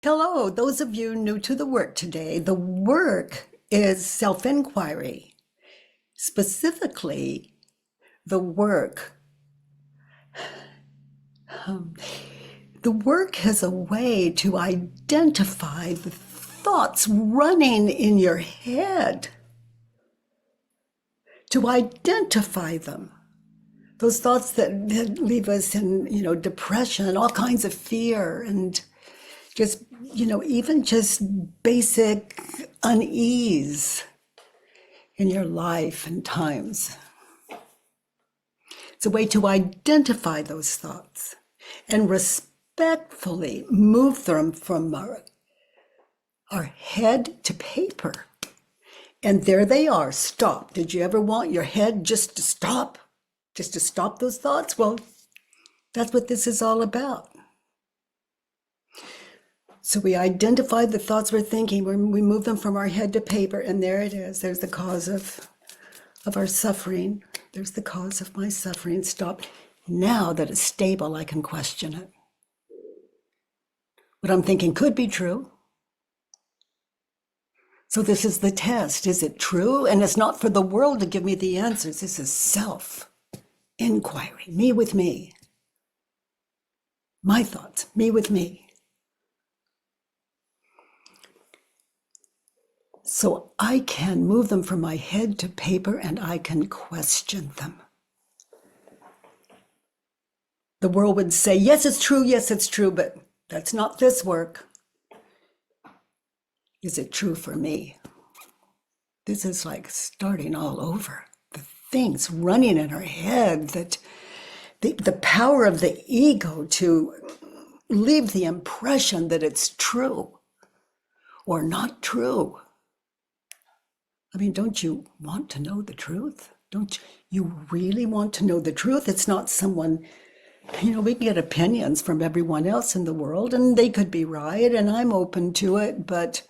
Hello, those of you new to the work today. The work is self-inquiry. Specifically, the work is a way to identify the thoughts running in your head, to identify them. Those thoughts that leave us in, depression, all kinds of fear, and just, even just basic unease in your life and times. It's a way to identify those thoughts and respectfully move them from our head to paper. And there they are, stop. Did you ever want your head just to stop? Just to stop those thoughts? Well, that's what this is all about. So we identify the thoughts we're thinking, we move them from our head to paper, and there it is. There's the cause of our suffering. There's the cause of my suffering. Stop. Now that it's stable, I can question it. What I'm thinking could be true. So this is the test. Is it true? And it's not for the world to give me the answers. This is self-inquiry, me with me. My thoughts, me with me. So I can move them from my head to paper and I can question them. The world would say, yes, it's true, but that's not this work. Is it true for me? This is like starting all over. The things running in our head, that the power of the ego to leave the impression that it's true or not true. I mean, don't you want to know the truth? Don't you really want to know the truth? It's not someone, we can get opinions from everyone else in the world, and they could be right, and I'm open to it, but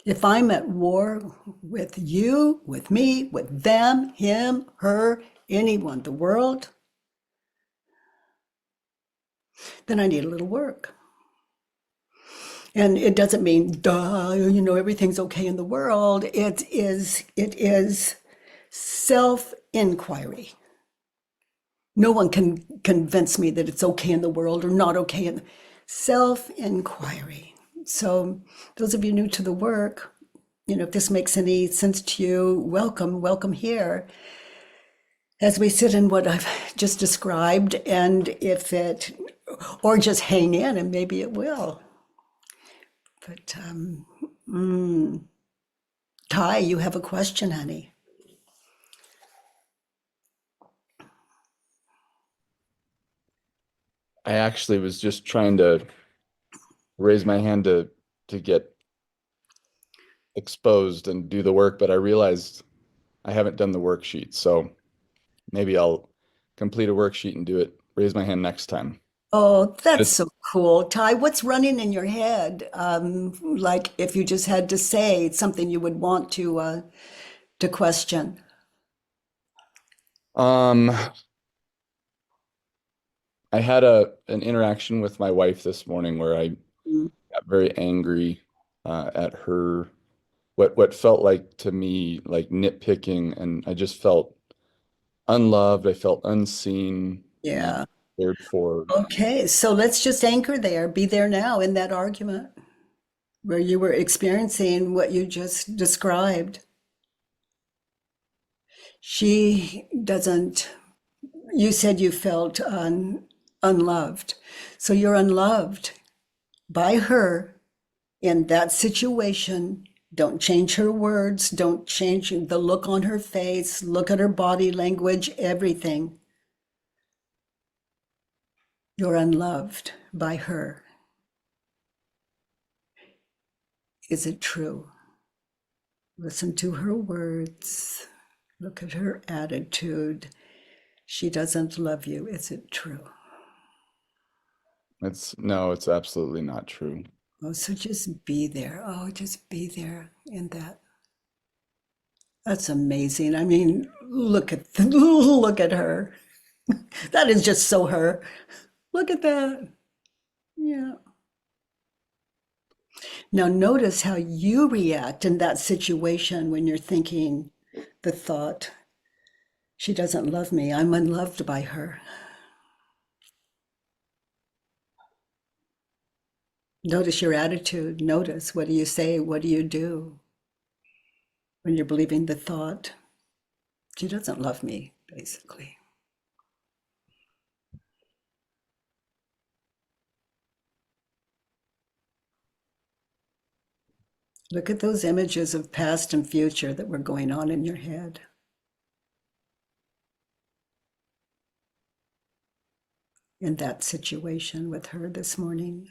if I'm at war with you, with me, with them, him, her, anyone, the world, then I need a little work. And it doesn't mean, duh, everything's okay in the world. It is self-inquiry. No one can convince me that it's okay in the world or not okay in self-inquiry. So those of you new to the work, if this makes any sense to you, welcome here. As we sit in what I've just described, and or just hang in and maybe it will. But Ty, you have a question, honey. I actually was just trying to raise my hand to get exposed and do the work, but I realized I haven't done the worksheet. So maybe I'll complete a worksheet and do it. Raise my hand next time. Oh, that's so cool. Ty, what's running in your head? Like if you just had to say something you would want to question. I had an interaction with my wife this morning where I got very angry at her, what felt like to me like nitpicking, and I just felt unloved. I felt unseen. Yeah. Cared for. Okay, so let's just anchor there, be there now in that argument where you were experiencing what you just described. She doesn't, you said you felt unloved. So you're unloved by her in that situation. Don't change her words. Don't change the look on her face. Look at her body language, everything. You're unloved by her. Is it true? Listen to her words. Look at her attitude. She doesn't love you. Is it true? No, it's absolutely not true. Oh, so just be there. Oh, just be there in that. That's amazing. I mean, look at her. That is just so her. Look at that. Yeah. Now notice how you react in that situation when you're thinking the thought, she doesn't love me, I'm unloved by her. Notice your attitude. Notice, what do you say? What do you do when you're believing the thought, she doesn't love me, basically? Look at those images of past and future that were going on in your head. In that situation with her this morning.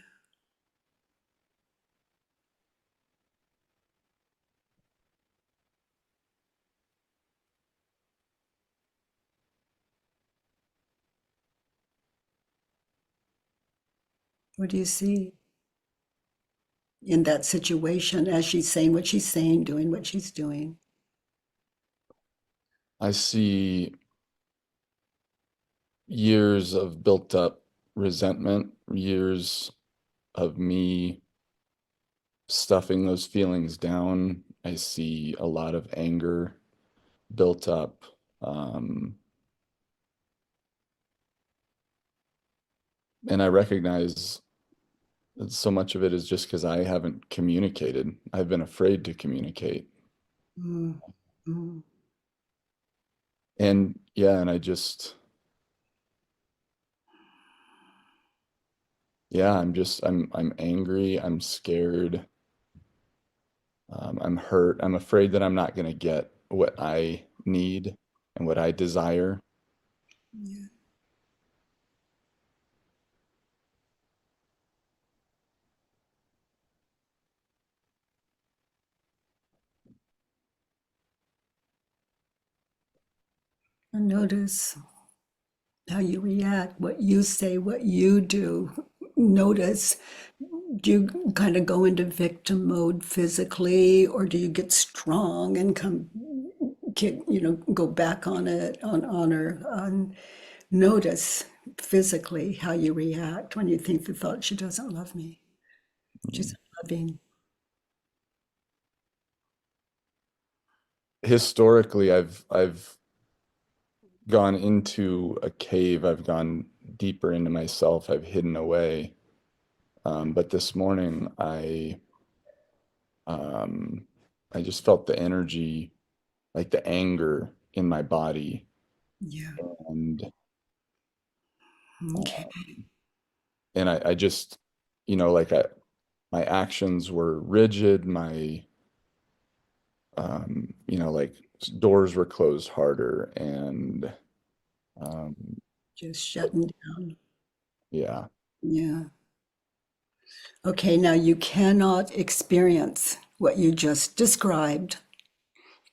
What do you see in that situation as she's saying what she's saying, doing what she's doing? I see years of built up resentment, years of me stuffing those feelings down. I see a lot of anger built up. And I recognize that so much of it is just because I haven't communicated. I've been afraid to communicate. Mm, mm. And yeah, and I just, yeah, I'm angry, I'm scared, I'm hurt, I'm afraid that I'm not going to get what I need and what I desire. Yeah. And notice how you react, what you say, what you do. Notice, do you kind of go into victim mode physically, or do you get strong and go back on it, on honor? Notice physically how you react when you think the thought, she doesn't love me. She's loving. Historically, I've gone into a cave, I've gone deeper into myself, I've hidden away. But this morning, I just felt the energy, like the anger in my body, Yeah. and Okay. I just, like my actions were rigid, like doors were closed harder, and um, Just shutting down. yeah, Yeah. Okay, now you cannot experience what you just described,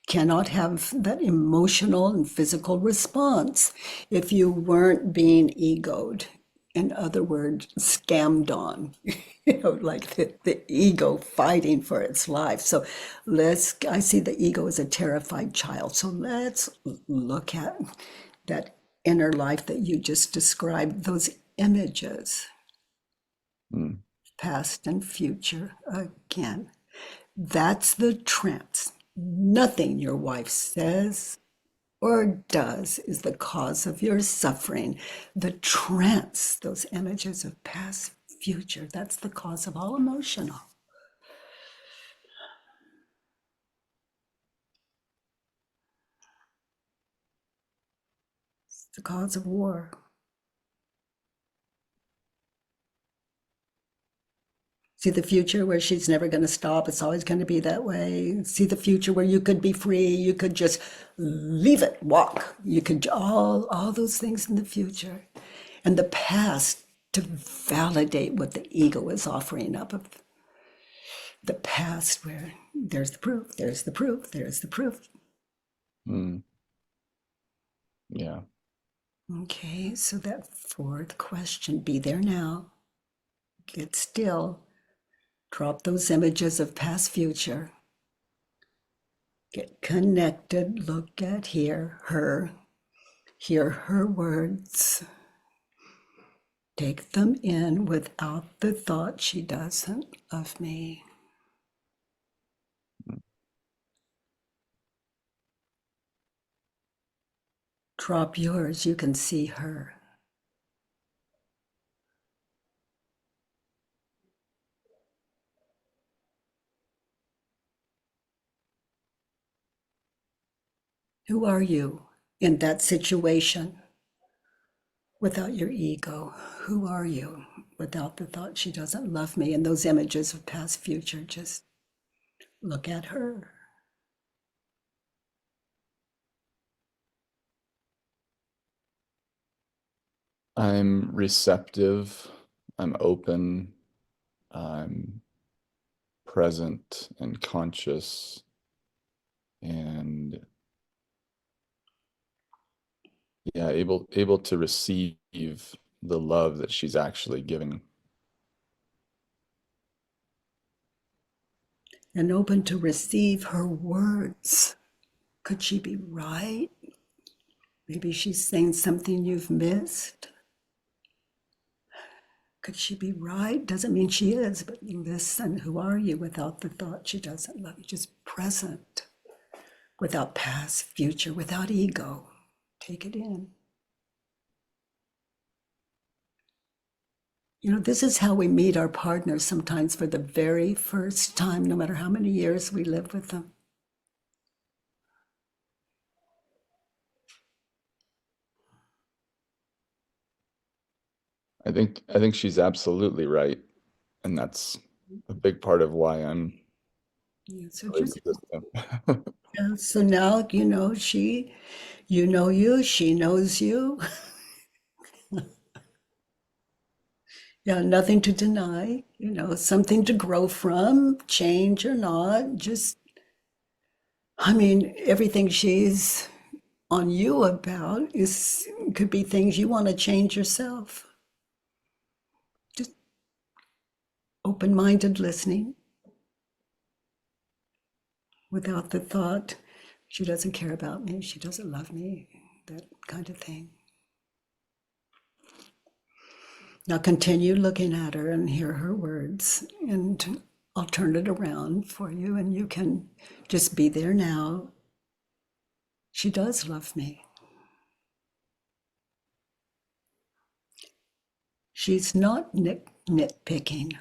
cannot have that emotional and physical response if you weren't being egoed. In other words, scammed on, like the ego fighting for its life. So I see the ego as a terrified child. So let's look at that inner life that you just described, those images, mm, past and future again. That's the trance. Nothing your wife says or does is the cause of your suffering. The trance, those images of past, future, that's the cause of all emotional. It's the cause of war. See the future where she's never going to stop. It's always going to be that way. See the future where you could be free. You could just leave it, walk. You could all those things in the future, and the past to validate what the ego is offering up of the past, where there's the proof, there's the proof, there's the proof. mm, yeah, Okay, so that fourth question: be there now. Get still. Drop those images of past, future. Get connected, look at, hear her words. Take them in without the thought she doesn't love me. Drop yours, you can see her. Who are you in that situation without your ego? Who are you without the thought she doesn't love me? And those images of past, future, just look at her. I'm receptive, I'm open, I'm present and conscious, and yeah, able to receive the love that she's actually giving. And open to receive her words. Could she be right? Maybe she's saying something you've missed. Could she be right? Doesn't mean she is, but listen, who are you without the thought she doesn't love you? Just present, without past, future, without ego. Take it in. You know, this is how we meet our partners sometimes for the very first time, no matter how many years we live with them. I think she's absolutely right, and that's a big part of why I'm Yeah, so really just resistant. yeah, so now you know you know you, she knows you. Yeah, nothing to deny, you know, something to grow from, change or not. Just, I mean, everything she's on you about is could be things you want to change yourself. Just open-minded listening without the thought, she doesn't care about me, she doesn't love me, that kind of thing. Now continue looking at her and hear her words, and I'll turn it around for you, and you can just be there now. She does love me. She's not nitpicking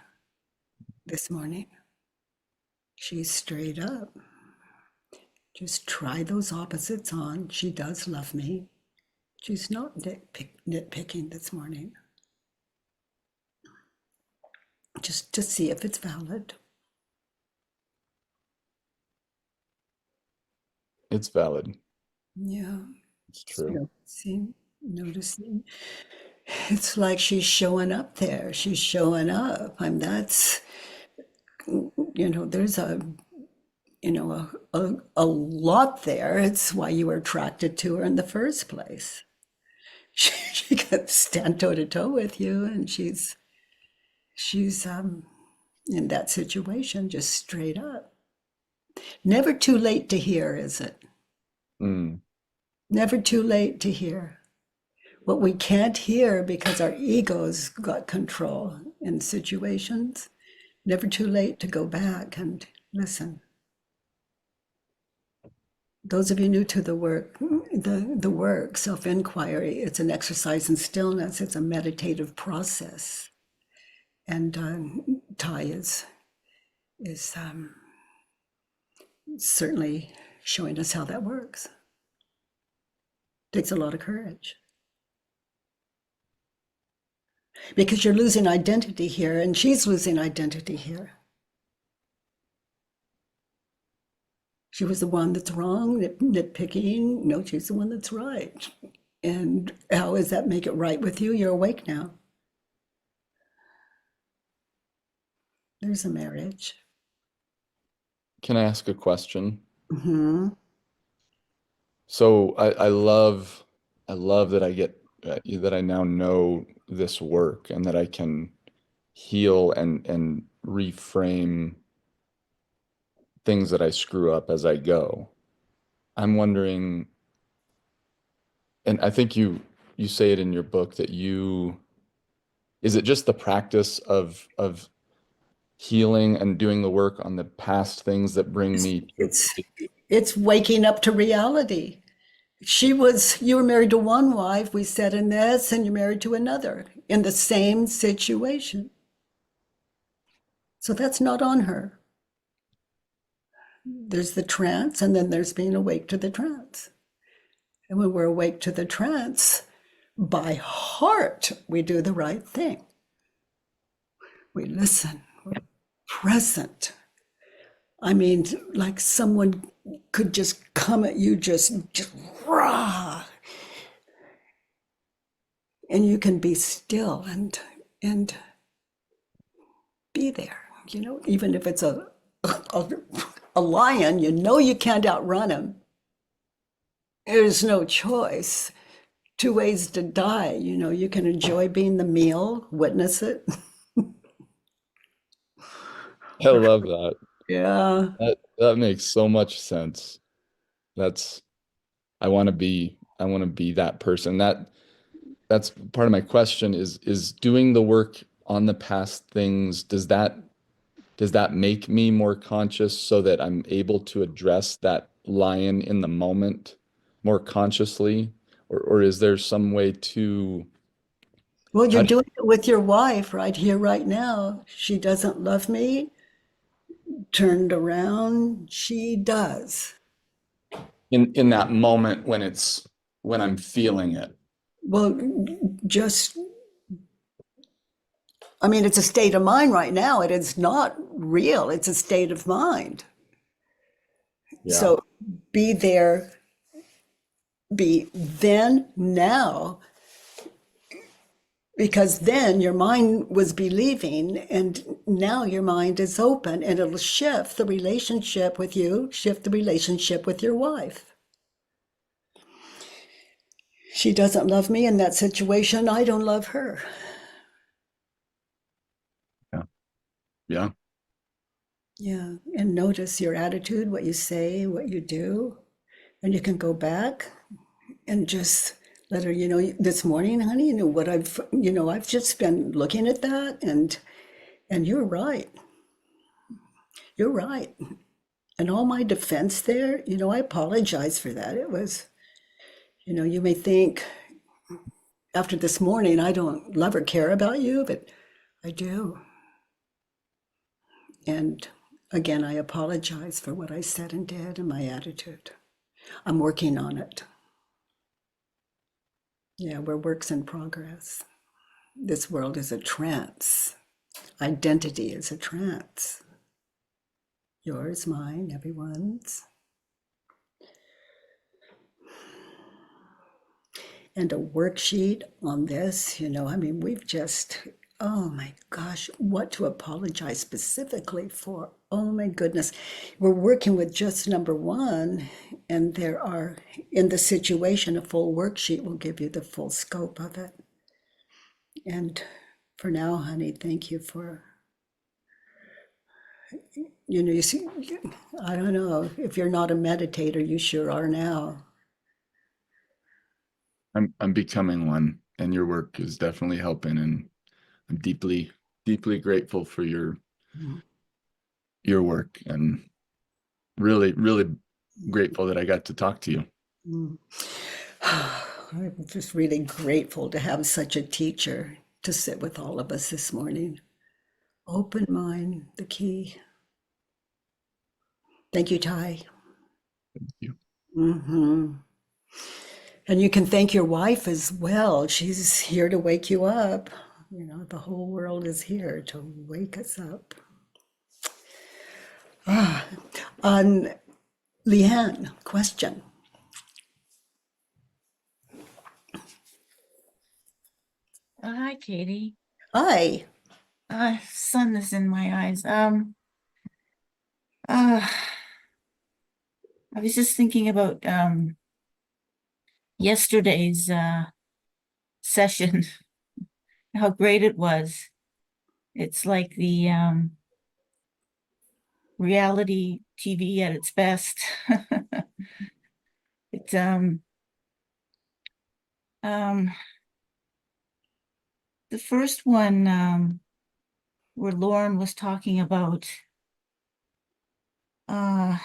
this morning. She's straight up. Just try those opposites on. She does love me. She's not nitpicking this morning. Just to see if it's valid. It's valid. Yeah. It's true. Noticing. It's like she's showing up there. She's showing up. That's, you know, there's a lot there. It's why you were attracted to her in the first place. She can stand toe to toe with you, and she's in that situation, just straight up. Never too late to hear, is it? Mm. Never too late to hear. What we can't hear because our egos got control in situations, never too late to go back and listen. Those of you new to the work, the work, self-inquiry, it's an exercise in stillness, it's a meditative process. And Ty is certainly showing us how that works. Takes a lot of courage. Because you're losing identity here, and she's losing identity here. She was the one that's wrong, nitpicking. No, she's the one that's right. And how does that make it right with you? You're awake now. There's a marriage. Can I ask a question? Mm-hmm. So I love that I get that I now know this work, and that I can heal and reframe things that I screw up as I go. I'm wondering, and I think you say it in your book, that you is it just the practice of healing and doing the work on the past things that bring me It's waking up to reality. You were married to one wife, we said in this, and you're married to another in the same situation. So that's not on her. There's the trance, and then there's being awake to the trance. And when we're awake to the trance, by heart, we do the right thing. We listen, we're present. I mean, like someone could just come at you, just raw. And you can be still and be there, you know, even if it's a lion, you know you can't outrun him. There's no choice. 2 ways to die, you know, you can enjoy being the meal, witness it. I love that. Yeah. That makes so much sense. I want to be that person. That's part of my question is doing the work on the past things, does that make me more conscious so that I'm able to address that lion in the moment more consciously? Or is there some way to... Well, you're doing it with your wife right here, right now. She doesn't love me. Turned around, she does. In that moment when I'm feeling it. Well, I mean, it's a state of mind right now. It is not real. It's a state of mind. Yeah. So be there, be then, now, because then your mind was believing, and now your mind is open, and it'll shift the relationship with you, shift the relationship with your wife. She doesn't love me in that situation. I don't love her. Yeah. Yeah. And notice your attitude, what you say, what you do. And you can go back and just let her, you know, this morning, honey, you know what I've just been looking at that, and you're right. You're right. And all my defense there, you know, I apologize for that. It was, you know, you may think after this morning, I don't love or care about you, but I do. And again, I apologize for what I said and did and my attitude. I'm working on it. Yeah, we're works in progress. This world is a trance. Identity is a trance. Yours, mine, everyone's. And a worksheet on this, you know, I mean, we've just, oh my gosh, what to apologize specifically for. Oh my goodness. We're working with just number 1, and there are, in the situation, a full worksheet will give you the full scope of it. And for now, honey, thank you for, you know, you see, I don't know, if you're not a meditator, you sure are now. I'm becoming one, and your work is definitely helping, and I'm deeply, deeply grateful for your work, and really, really grateful that I got to talk to you. I'm just really grateful to have such a teacher to sit with all of us this morning. Open mind, the key. Thank you, Ty. Thank you. And you can thank your wife as well. She's here to wake you up. You know, the whole world is here to wake us up. Leanne, question. Hi, Katie. Hi. Sun is in my eyes. I was just thinking about yesterday's session, how great it was. It's like the reality TV at its best. It's the first one, where Lauren was talking about I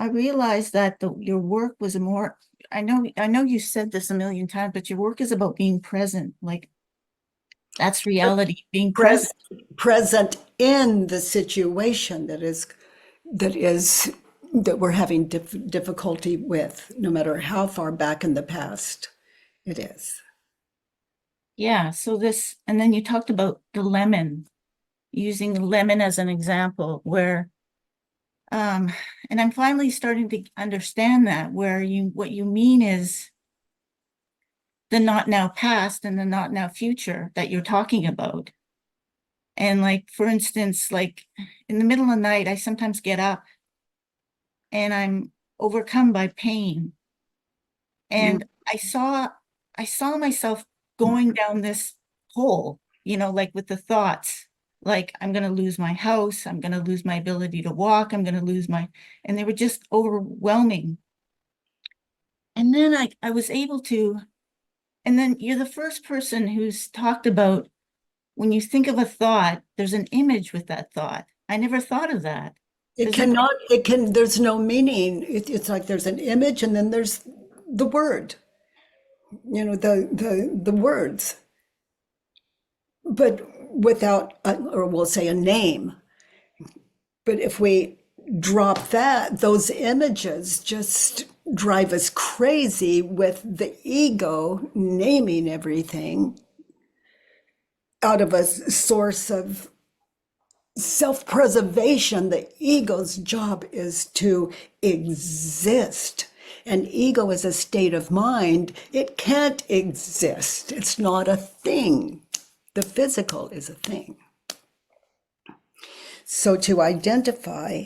realized that your work was more, I know you said this a million times, but your work is about being present. Like, that's reality, being present. Present in the situation that we're having difficulty with, no matter how far back in the past it is. Yeah, so and then you talked about the lemon, using the lemon as an example, where and I'm finally starting to understand that, where what you mean is the not now past and the not now future that you're talking about. And like, for instance, like in the middle of the night, I sometimes get up and I'm overcome by pain. And I saw myself going down this hole, like with the thoughts, like I'm going to lose my house, I'm going to lose my ability to walk, I'm going to lose and they were just overwhelming. And then I was able to, and then you're the first person who's talked about when you think of a thought, there's an image with that thought. I never thought of that. There's no meaning. It's like there's an image and then there's the word, the words, but without, or we'll say a name. But if we drop those images just drive us crazy with the ego naming everything out of a source of self-preservation. The ego's job is to exist. And ego is a state of mind. It can't exist. It's not a thing. The physical is a thing. So to identify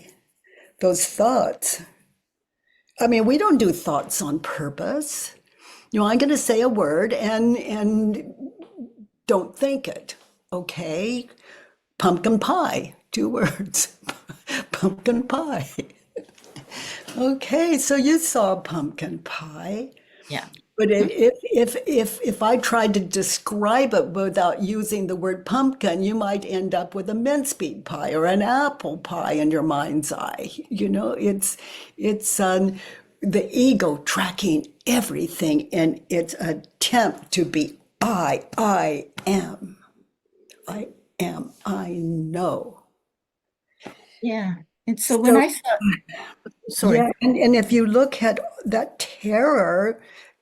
those thoughts, I mean, we don't do thoughts on purpose. I'm going to say a word and don't think it. Okay. Pumpkin pie, 2 words. Pumpkin pie. Okay, so you saw pumpkin pie. Yeah. But if I tried to describe it without using the word pumpkin, you might end up with a mincemeat pie or an apple pie in your mind's eye. It's the ego tracking everything in its attempt to be I am, I know. Yeah. And so when I saw, sorry. Yeah, and if you look at that terror,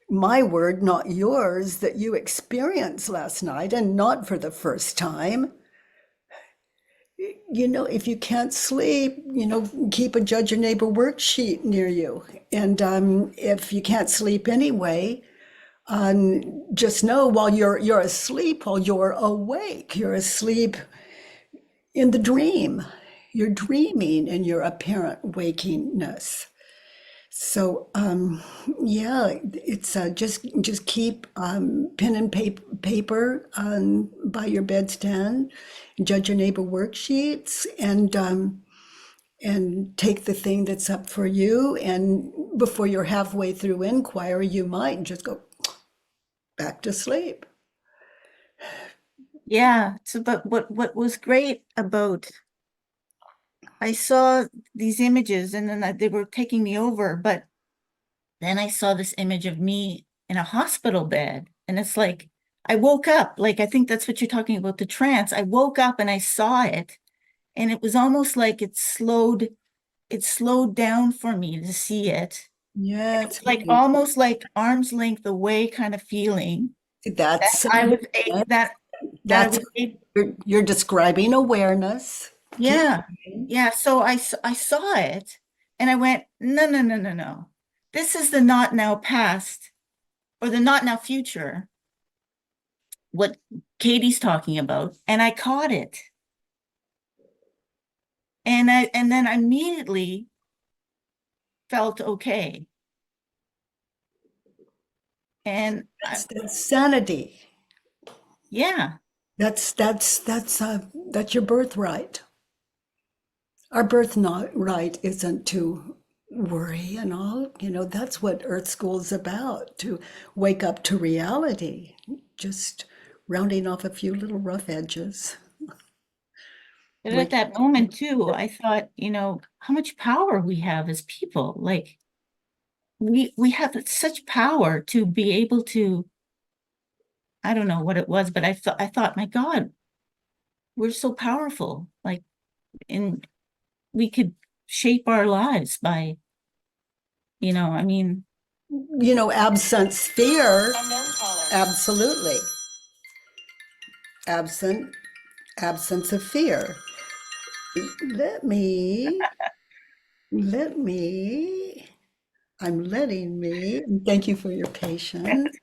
my word, not yours, that you experienced last night, and not for the first time, if you can't sleep, keep a Judge Your Neighbor worksheet near you. And if you can't sleep anyway, just know while you're asleep, while you're awake, you're asleep in the dream. You're dreaming in your apparent wakingness. So yeah, it's just keep pen and paper by your bedstand, Judge Your Neighbor worksheets, and take the thing that's up for you. And before you're halfway through inquiry, you might just go back to sleep. Yeah. So, but what was great about, I saw these images and then they were taking me over, but then I saw this image of me in a hospital bed. And it's like, I woke up, like, I think that's what you're talking about, the trance. I woke up and I saw it. And it was almost like it slowed down for me to see it. Yeah, It's like almost like arm's length away kind of feeling. That's I was that you're describing awareness. Yeah. Yeah. So I saw it and I went, no. This is the not now past or the not now future, what Katie's talking about. And I caught it. And then I immediately felt okay. And that's sanity. Yeah. That's your birthright. Our birthright isn't to worry and all. That's what Earth School is about, to wake up to reality, just rounding off a few little rough edges. But at that moment too, I thought, how much power we have as people. Like we have such power to be able to, I don't know what it was, but I thought, my God, we're so powerful. Like, and we could shape our lives by, Absence fear. Absolutely. Absence of fear. I'm letting me, thank you for your patience.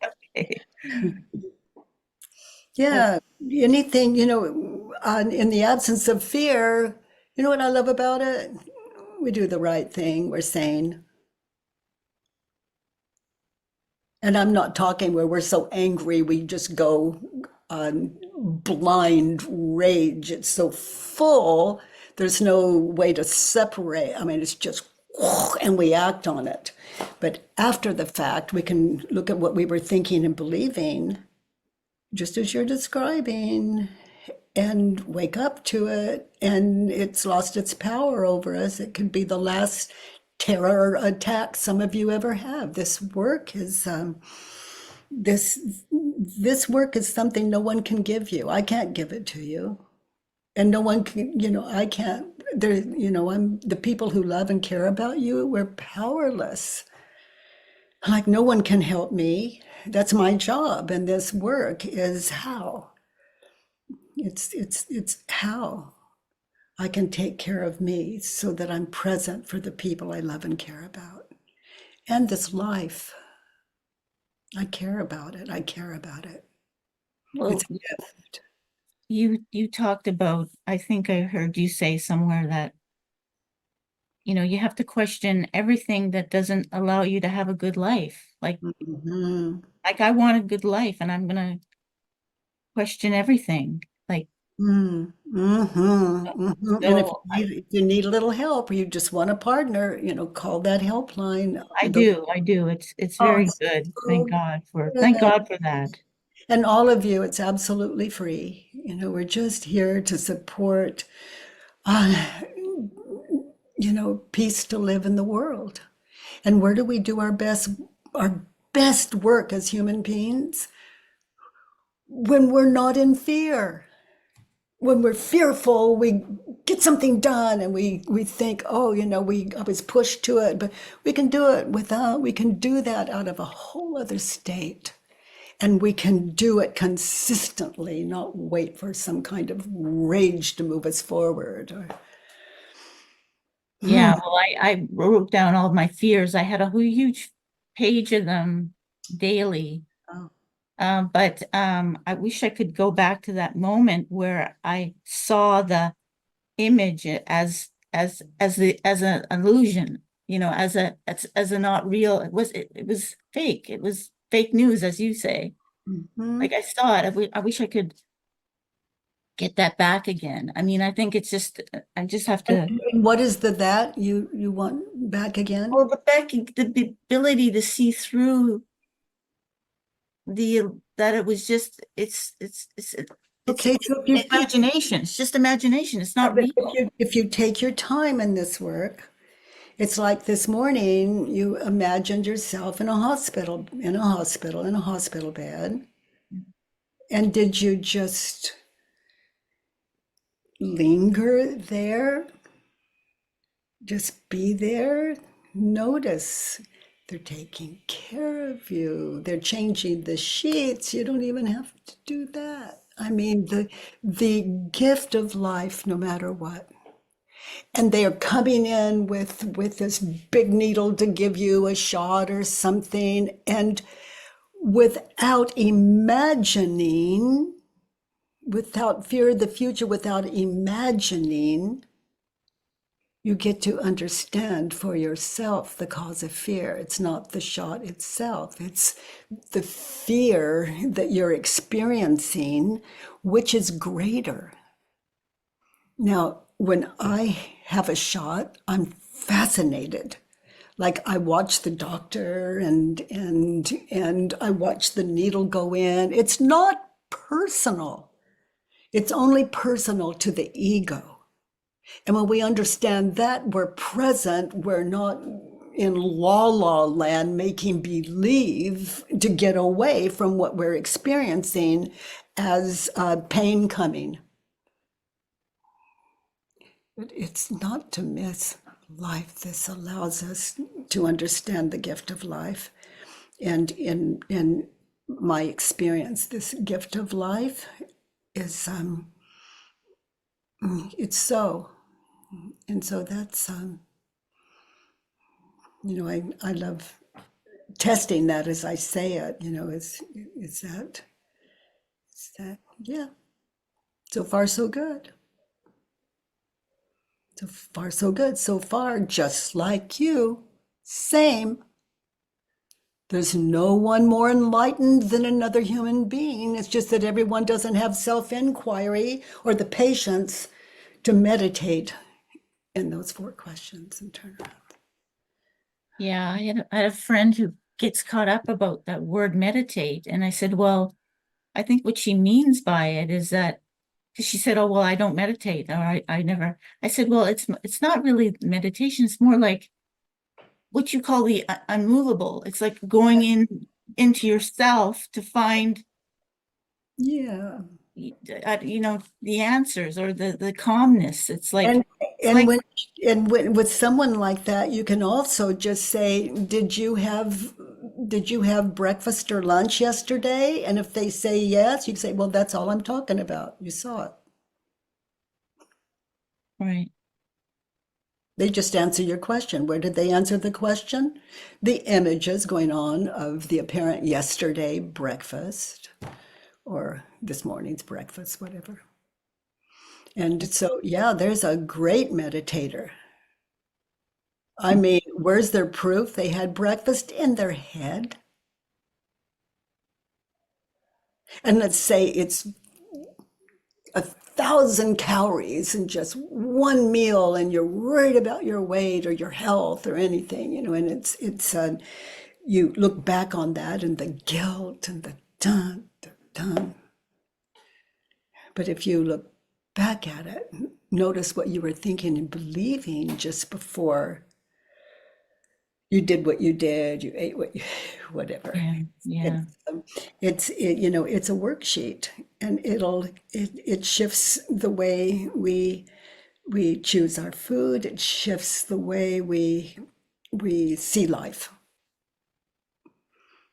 Yeah, anything, in the absence of fear, what I love about it? We do the right thing, we're sane. And I'm not talking where we're so angry, we just go on blind rage. It's so full, there's no way to separate. I mean, it's just, and we act on it. But after the fact, we can look at what we were thinking and believing, just as you're describing, and wake up to it, and it's lost its power over us. It could be the last terror attack some of you ever have. This work is this work is something no one can give you. I can't give it to you, and no one can. I can't. There, I'm the people who love and care about you. We're powerless. Like, no one can help me. That's my job, and this work is how. It's how I can take care of me so that I'm present for the people I love and care about. And this life, I care about it. Well, It's a gift. you talked about, I think I heard you say somewhere that, you have to question everything that doesn't allow you to have a good life. Like, like I want a good life, and I'm gonna question everything. Like, And if you need a little help, or you just want a partner, call that helpline. I do. It's very good. Thank God for that. And all of you, it's absolutely free. We're just here to support, peace to live in the world. And where do we do our best work as human beings? When we're not in fear. When we're fearful, we get something done and we think, I was pushed to it, but we can do that out of a whole other state. And we can do it consistently, not wait for some kind of rage to move us forward. Yeah, well, I wrote down all of my fears. I had a huge page of them daily. But I wish I could go back to that moment where I saw the image as an illusion, as a not real. It was fake. It was fake news, as you say. Like, I saw it. I wish I could get that back again. I mean, I think it's just, I just have to. And what is that you want back again? Or the ability to see through that it was just it's Okay, so imagination. It's just imagination. It's not real. If you take your time in this work, it's like this morning you imagined yourself in a hospital bed. And did you just linger there? Just be there? Notice they're taking care of you. They're changing the sheets. You don't even have to do that. I mean, the gift of life, no matter what. And they are coming in with this big needle to give you a shot or something. And without imagining, without fear of the future, without imagining, you get to understand for yourself the cause of fear. It's not the shot itself. It's the fear that you're experiencing, which is greater. Now, when I have a shot, I'm fascinated. Like I watch the doctor and I watch the needle go in. It's not personal. It's only personal to the ego. And when we understand that, we're present, we're not in la land making believe to get away from what we're experiencing as pain coming. But it's not to miss life. This allows us to understand the gift of life. And in my experience, this gift of life is it's so. And so that's I love testing that as I say it, is that yeah. So far so good. So far so good. So far, just like you, same. There's no one more enlightened than another human being. It's just that everyone doesn't have self-inquiry or the patience to meditate in those 4 questions and turn around. Yeah, I had a friend who gets caught up about that word meditate. And I said, well, I think what she means by it is that, because she said, oh, well, I don't meditate, or I never. I said, well, it's not really meditation. It's more like what you call the unmovable. It's like going into yourself to find, Yeah. the answers or the calmness. It's like, And when with someone like that, you can also just say, did you have breakfast or lunch yesterday? And if they say yes, you can say, well, that's all I'm talking about. You saw it. right. They just answer your question. Where did they answer the question? The images going on of the apparent yesterday breakfast or this morning's breakfast, whatever. And so, yeah, there's a great meditator. I mean, where's their proof they had breakfast? In their head. And let's say it's 1,000 calories in just one meal, and you're worried about your weight or your health or anything, and it's you look back on that and the guilt and the dun, dun, dun. But if you look back at it, notice what you were thinking and believing just before you did what you did, you ate whatever. Yeah. It's a worksheet, and it shifts the way we choose our food. It shifts the way we see life.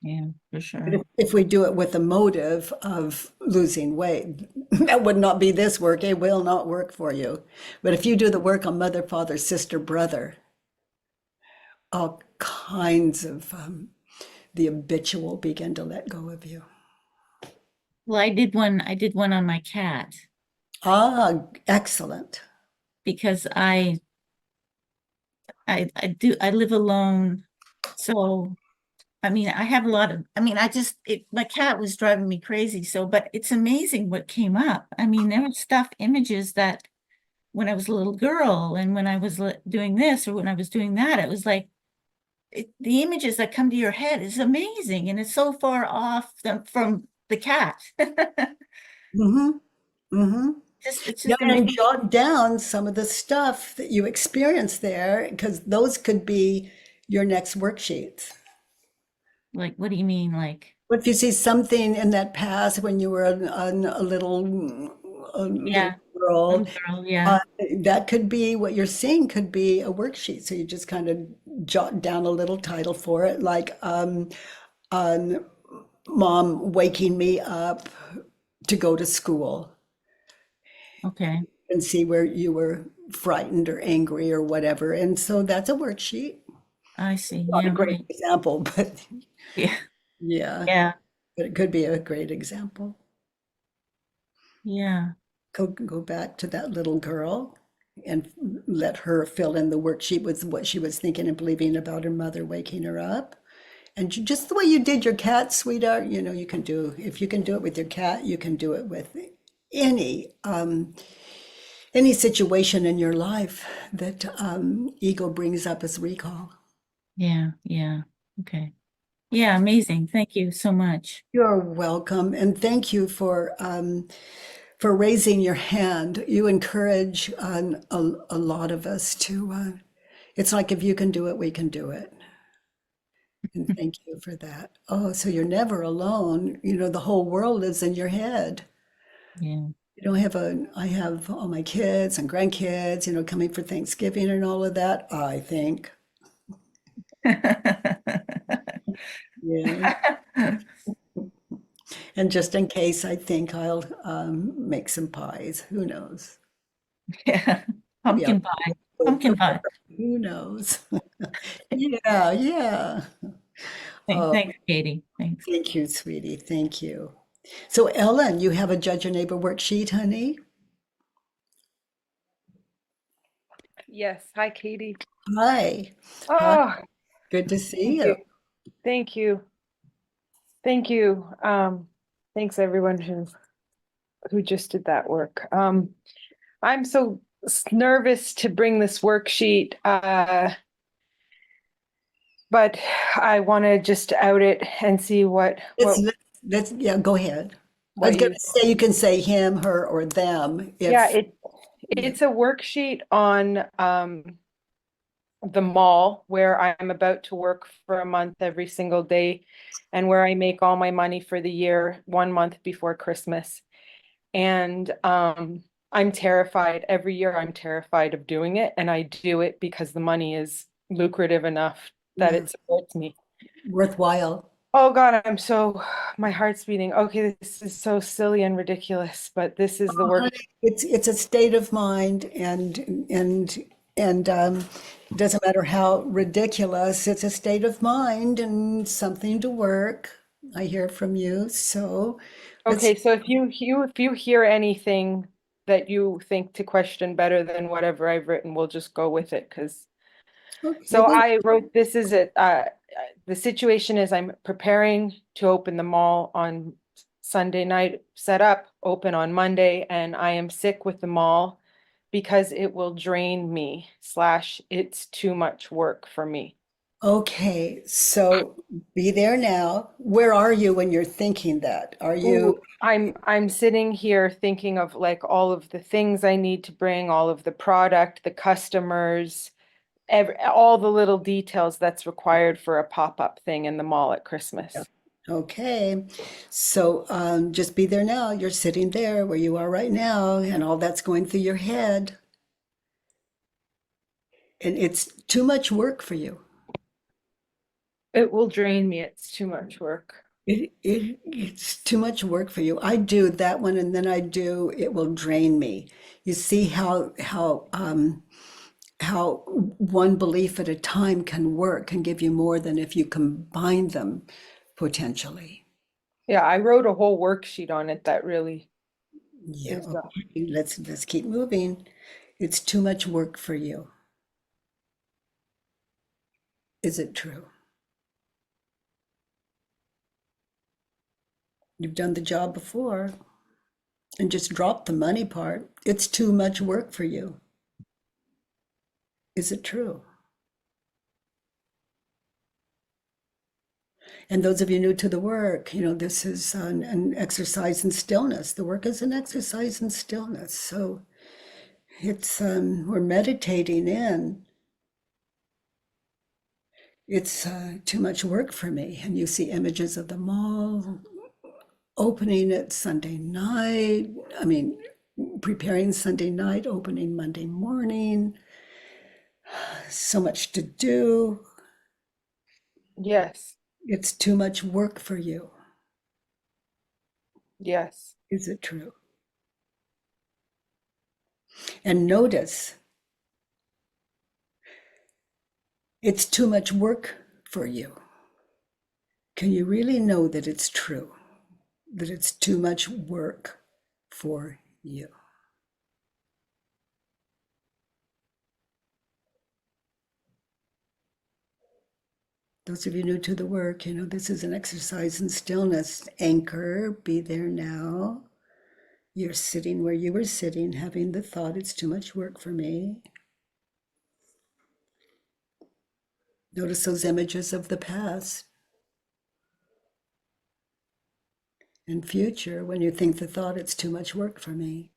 Yeah, for sure. But if we do it with the motive of losing weight, that would not be this work. It will not work for you. But if you do the work on mother, father, sister, brother, all kinds of the habitual begin to let go of you. Well, I did one on my cat. Ah, excellent. Because I live alone. So, I mean, I have a lot of, my cat was driving me crazy. So, but it's amazing what came up. I mean, there were images that when I was a little girl and when I was doing this or when I was doing that, it was like, the images that come to your head is amazing. And it's so far off from the cat. Mm-hmm. Mm-hmm. It's just and jot down some of the stuff that you experienced there, because those could be your next worksheets. Like, what do you mean? Like, what if you see something in that past when you were a little girl? Yeah. That could be what you're seeing, could be a worksheet. So you just kind of jot down a little title for it, like Mom waking me up to go to school. Okay. And see where you were frightened or angry or whatever. And so that's a worksheet. I see. Not a great example, but yeah. But it could be a great example. Yeah. Go back to that little girl and let her fill in the worksheet with what she was thinking and believing about her mother waking her up. And just the way you did your cat, sweetheart, you can do, if you can do it with your cat, you can do it with any situation in your life that ego brings up as recall. Yeah, yeah. Okay. Yeah, amazing. Thank you so much. You're welcome, and thank you for raising your hand. You encourage a lot of us to. It's like if you can do it, we can do it. And thank you for that. Oh, so you're never alone. You know, the whole world is in your head. Yeah. You don't have I have all my kids and grandkids, you know, coming for Thanksgiving and all of that, I think. Yeah. And just in case, I think I'll make some pies. Who knows? Yeah. Maybe I'll Pumpkin pie. Pumpkin pie. Who knows? Yeah, yeah. Oh, Thanks, Katie. Thanks. thank you, sweetie. Thank you. So, Ellen, you have a Judge Your Neighbor worksheet, honey? Yes. Hi, Katie. Hi. Oh, Good to see thank you. you. Thank you. Thank you. Thanks everyone who just did that work. I'm so nervous to bring this worksheet, but I want to just out it and see what Yeah, go ahead. I what was going you to say you can say him, her, or them. yeah, it's a worksheet on the mall where I'm about to work for a month every single day and where I make all my money for the year 1 month before Christmas. And I'm terrified. Every year I'm terrified of doing it, and I do it because the money is lucrative enough that it supports me. Worthwhile. Oh God, my heart's beating. Okay, this is so silly and ridiculous, but this is the work. It's a state of mind, and it doesn't matter how ridiculous. It's a state of mind and something to work. I hear from you, so Okay, so if you hear anything that you think to question better than whatever I've written, we'll just go with it. So I wrote, this is it. The situation is I'm preparing to open the mall on Sunday night, set up, open on Monday, and I am sick with the mall because it will drain me / it's too much work for me. Okay, so be there now. Where are you when you're thinking that? Are you? Ooh, I'm sitting here thinking of like all of the things I need to bring, all of the product, the customers, all the little details that's required for a pop-up thing in the mall at Christmas. Okay, so just be there now. You're sitting there where you are right now, and all that's going through your head. And it's too much work for you. It will drain me. It's too much work. It's too much work for you. I do that one, and then I do it will drain me. You see how one belief at a time can work, can give you more than if you combine them potentially. Yeah, I wrote a whole worksheet on it that really Yeah, is okay. Let's keep moving. It's too much work for you. Is it true? You've done the job before and just dropped the money part. It's too much work for you. Is it true? And those of you new to the work, you know, this is an exercise in stillness. The work is an exercise in stillness. So it's, we're meditating in. It's too much work for me. And you see images of the mall opening it Sunday night. I mean, preparing Sunday night, opening Monday morning. So much to do. yes. It's too much work for you. Yes. Is it true? And notice it's too much work for you. Can you really know that it's true? That it's too much work for you? Those of you new to the work, you know, this is an exercise in stillness. Anchor, be there now. You're sitting where you were sitting, having the thought, it's too much work for me. Notice those images of the past and future when you think the thought, it's too much work for me.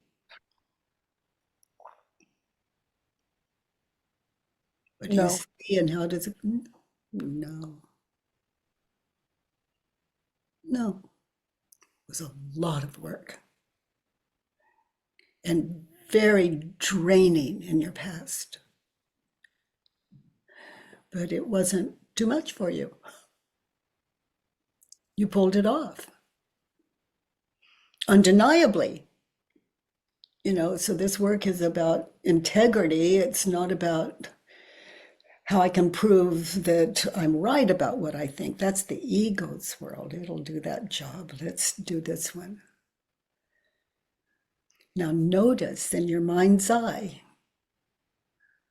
What do you No. see and how does it? No. No. It was a lot of work and very draining in your past. But it wasn't too much for you. You pulled it off. Undeniably. You know, so this work is about integrity. It's not about how I can prove that I'm right about what I think. That's the ego's world. It'll do that job. Let's do this one. Now notice in your mind's eye,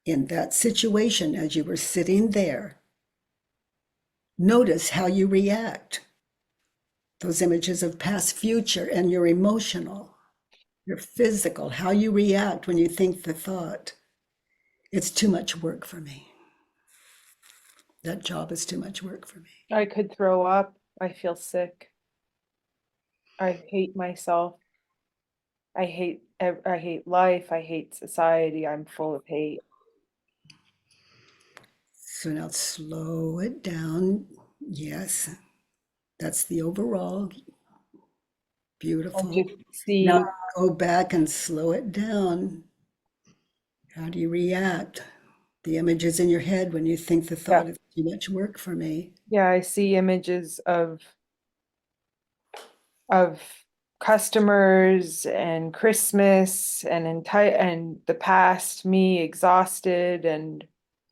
in that situation as you were sitting there, notice how you react. Those images of past, future, and your emotional, your physical, how you react when you think the thought, it's too much work for me. That job is too much work for me. I could throw up. I feel sick. I hate myself. I hate life. I hate society. I'm full of hate. So now slow it down. Yes, that's the overall. Beautiful. I just see. Now go back and slow it down. How do you react? The images in your head when you think the thought is too much work for me. Yeah, I see images of customers and Christmas and the past, me exhausted and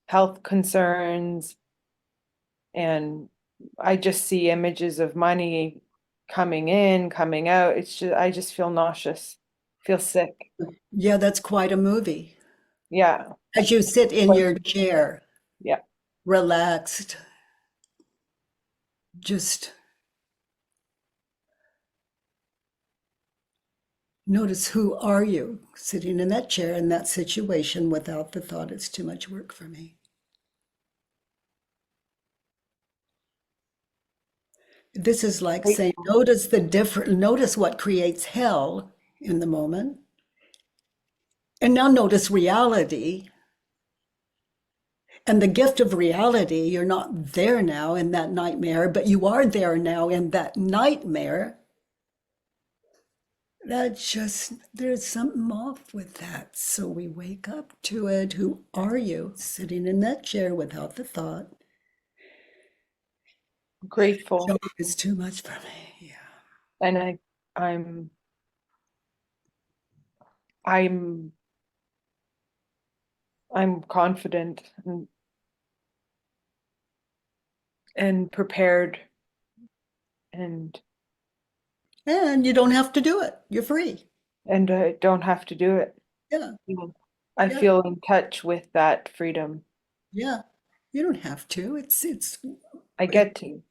health concerns. And I just see images of money coming in, coming out. It's just, I just feel nauseous, feel sick. Yeah, that's quite a movie. Yeah. As you sit in your chair, yeah, relaxed, just notice, who are you sitting in that chair in that situation without the thought, it's too much work for me. This is like saying, notice what creates hell in the moment. And now notice reality. And the gift of reality, you're not there now in that nightmare, but you are there now in that nightmare. There's something off with that. So we wake up to it. Who are you sitting in that chair without the thought? Grateful. It's too much for me. Yeah. And I'm confident and prepared and you don't have to do it. You're free. And I don't have to do it. Yeah. I feel in touch with that freedom. Yeah. You don't have to. I get to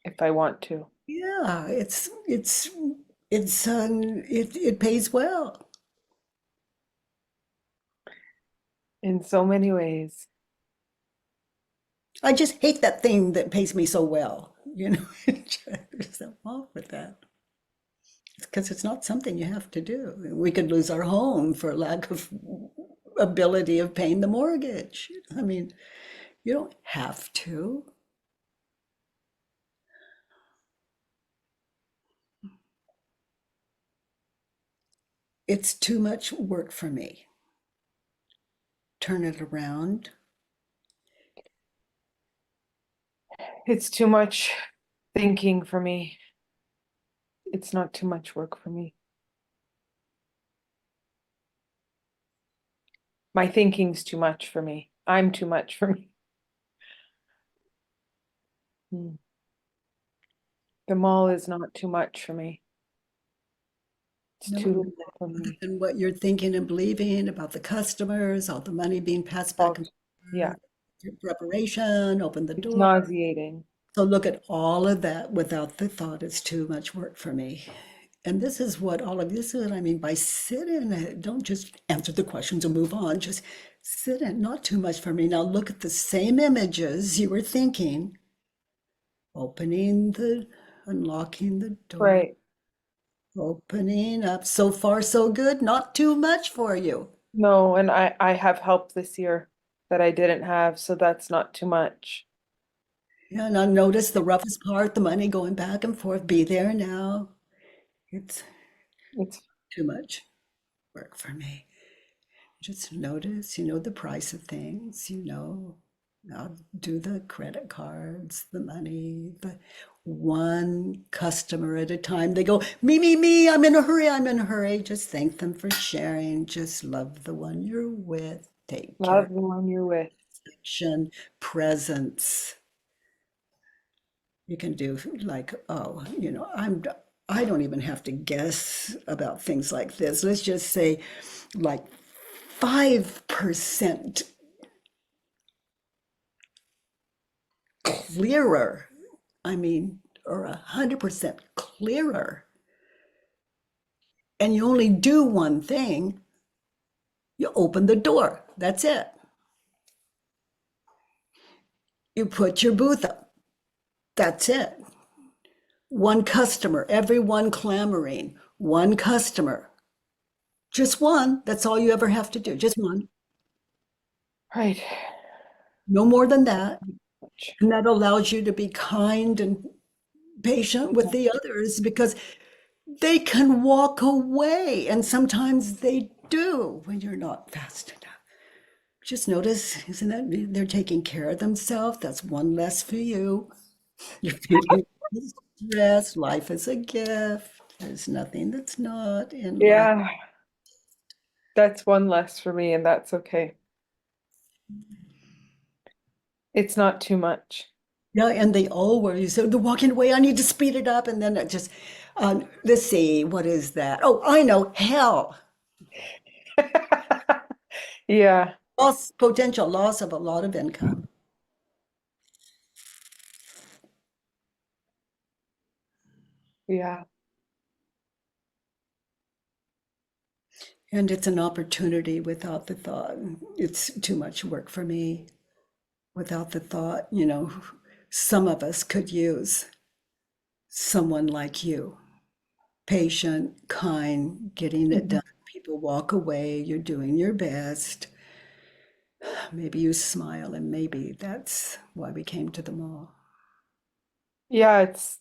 if I want to. Yeah, it pays well. In so many ways. I just hate that thing that pays me so well. You know, there's something wrong with that. Because it's not something you have to do. We could lose our home for lack of ability of paying the mortgage. I mean, you don't have to. It's too much work for me. Turn it around. It's too much thinking for me. It's not too much work for me. My thinking's too much for me. I'm too much for me. The mall is not too much for me. It's too little for me. And what you're thinking and believing about the customers, all the money being passed back and yeah. Your preparation, open the door. It's nauseating. So look at all of that without the thought, it's too much work for me. And this is what all of this is what I mean by sit in it. Don't just answer the questions and move on. Just sit in, not too much for me. Now look at the same images you were thinking, unlocking the door, Right. opening up. So far, so good. Not too much for you. No, and I have help this year that I didn't have, so that's not too much. Yeah, now notice the roughest part, the money going back and forth. Be there now. It's It's too much work for me. Just notice, the price of things, I'll do the credit cards, the money, the one customer at a time. They go, me, I'm in a hurry. Just thank them for sharing. Just love the one you're with. Take care love of the one you're with. action, presence. You can do like, I don't even have to guess about things like this. Let's just say like 5% clearer. Or 100% clearer. And you only do one thing. You open the door. That's it. You put your booth up. That's it. One customer, everyone clamoring. One customer. Just one. That's all you ever have to do. Just one. Right. No more than that. And that allows you to be kind and patient with the others because they can walk away. And sometimes they do when you're not fast enough. Just notice, isn't that they're taking care of themselves? That's one less for you. You're feeling stressed. Life is a gift. There's nothing that's not in life. Yeah. That's one less for me, and that's okay. It's not too much. Yeah, and they all were. You said, they're walking away. I need to speed it up. And then it just, let's see, what is that? Oh, I know, hell. Yeah. Potential loss of a lot of income. Yeah. And it's an opportunity without the thought. It's too much work for me without the thought. Some of us could use someone like you, patient, kind, getting it done. People walk away, you're doing your best. Maybe you smile, and maybe that's why we came to the mall. Yeah, it's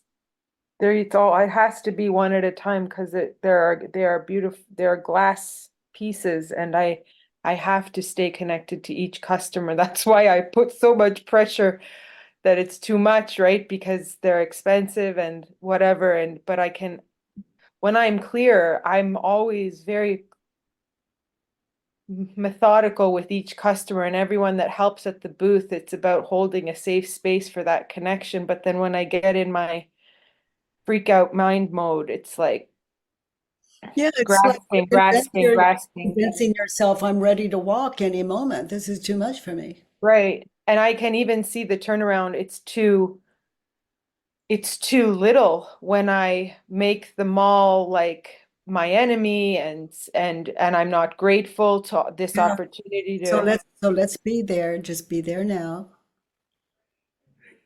all it has to be one at a time because they are beautiful, they are glass pieces, and I have to stay connected to each customer. That's why I put so much pressure that it's too much, right? Because they're expensive and whatever, but I can, when I'm clear, I'm always very methodical with each customer and everyone that helps at the booth. It's about holding a safe space for that connection. But then when I get in my freak out mind mode, it's like Yeah, it's like grasping. convincing yourself I'm ready to walk any moment. This is too much for me. Right. And I can even see the turnaround. It's too little when I make the mall like my enemy and I'm not grateful to this Yeah. opportunity to. So let's be there. Just be there now.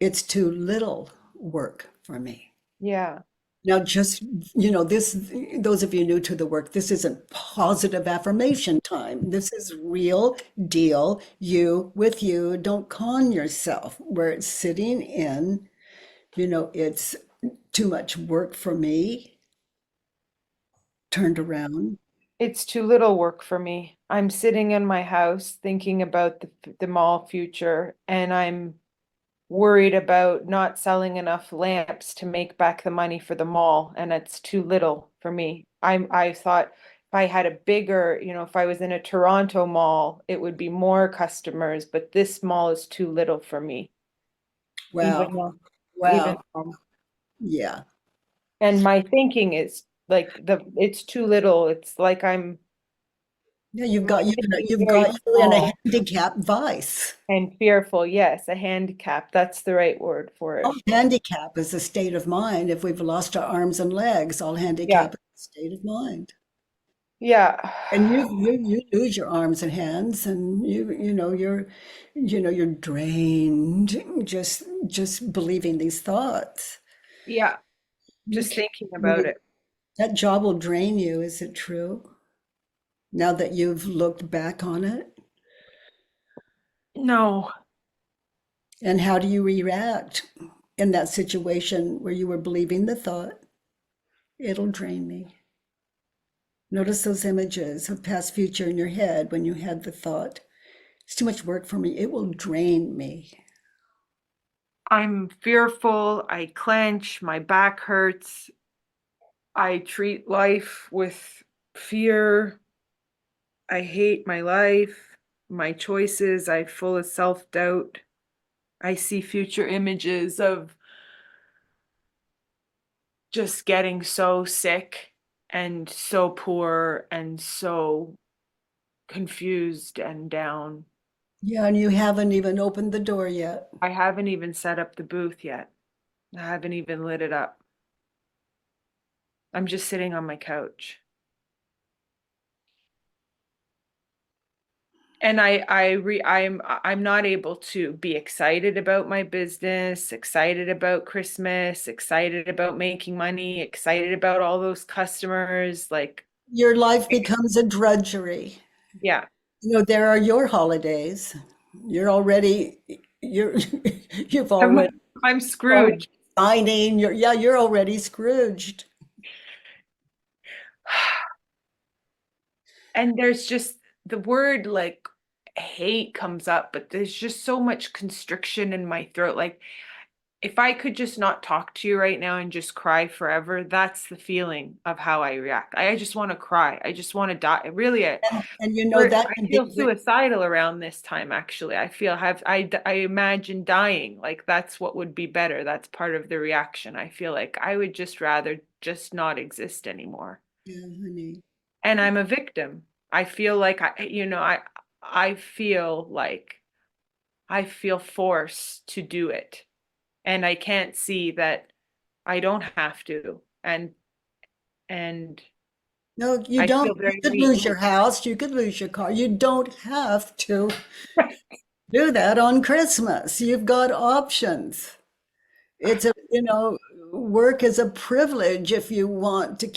It's too little work for me. Yeah. Now, just, those of you new to the work, this isn't positive affirmation time. This is real deal. You with you. Don't con yourself. We're sitting in, it's too much work for me. Turned around. It's too little work for me. I'm sitting in my house thinking about the mall future, and I'm worried about not selling enough lamps to make back the money for the mall, and it's too little for me. I thought if I had a bigger, if I was in a Toronto mall, it would be more customers, but this mall is too little for me. Wow. Yeah. And my thinking is like it's too little. It's like I'm Yeah, you've got you in a, you've Very got you in a small. handicap vice. And fearful, yes, a handicap. That's the right word for it. Oh, handicap is a state of mind. If we've lost our arms and legs, all Yeah. handicap is a state of mind. Yeah. And you lose your arms and hands, and you're drained just believing these thoughts. Yeah. You Just can't- thinking about it. That job will drain you. Is it true? Now that you've looked back on it, No. and how do you react in that situation where you were believing the thought, it'll drain me? Notice those images of past, future in your head when you had the thought, it's too much work for me. It will drain me. I'm fearful. I clench. My back hurts. I treat life with fear. I hate my life, my choices. I'm full of self-doubt. I see future images of just getting so sick and so poor and so confused and down. Yeah, and you haven't even opened the door yet. I haven't even set up the booth yet. I haven't even lit it up. I'm just sitting on my couch. And I'm not able to be excited about my business, excited about Christmas, excited about making money, excited about all those customers. Like, Your life becomes a drudgery. yeah, There are your holidays. You've I'm, already I'm Scrooge. signing. You're already Scrooged. And there's just the word like hate comes up, but there's just so much constriction in my throat. Like, if I could just not talk to you right now and just cry forever, that's the feeling of how I react. I just want to cry. I just want to die. Really, And that I can feel be suicidal around this time, actually. I imagine dying. Like, that's what would be better. That's part of the reaction. I feel like I would just rather just not exist anymore. Yeah, honey. And I'm a victim. I feel like I feel like I feel forced to do it. And I can't see that I don't have to. And No, you I don't. feel very You could weak. lose your house. You could lose your car. You don't have to do that on Christmas. You've got options. Work is a privilege if you want to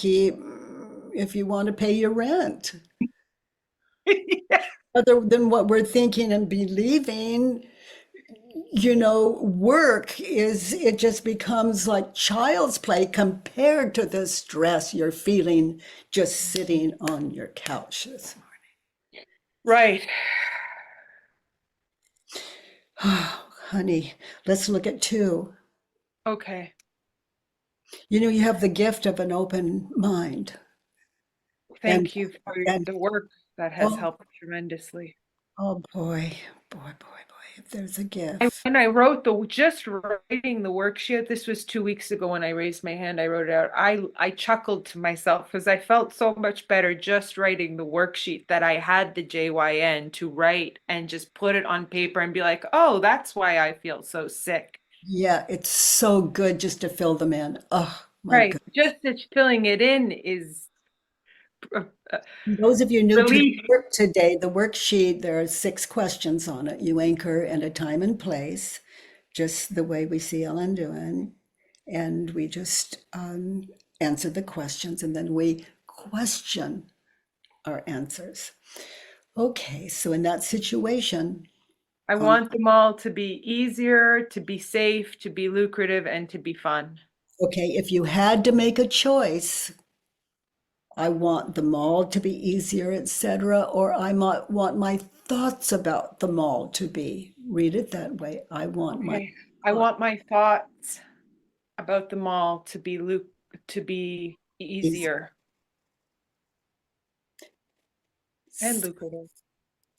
pay your rent. Yeah. Other than what we're thinking and believing, it just becomes like child's play compared to the stress you're feeling just sitting on your couch this Right. morning. Honey, let's look at 2. Okay. You have the gift of an open mind. Thank you for and- the work that has Oh. helped tremendously. Oh boy, if there's a gift. When I wrote just writing the worksheet, this was 2 weeks ago when I raised my hand, I wrote it out. I chuckled to myself because I felt so much better just writing the worksheet that I had the JYN to write and just put it on paper and be like, oh, that's why I feel so sick. Yeah, it's so good just to fill them in. Oh my Right. God. Just that filling it in is Those of you new to relief. the work today, the worksheet, there are 6 questions on it. You anchor and a time and place, just the way we see Ellen doing. And we just answer the questions, and then we question our answers. Okay, so in that situation, I want them all to be easier, to be safe, to be lucrative, and to be fun. okay, if you had to make a choice, I want the mall to be easier, etc., or I might want my thoughts about the mall to be. Read it that way. I want I want my thoughts about the mall to be easier and lucrative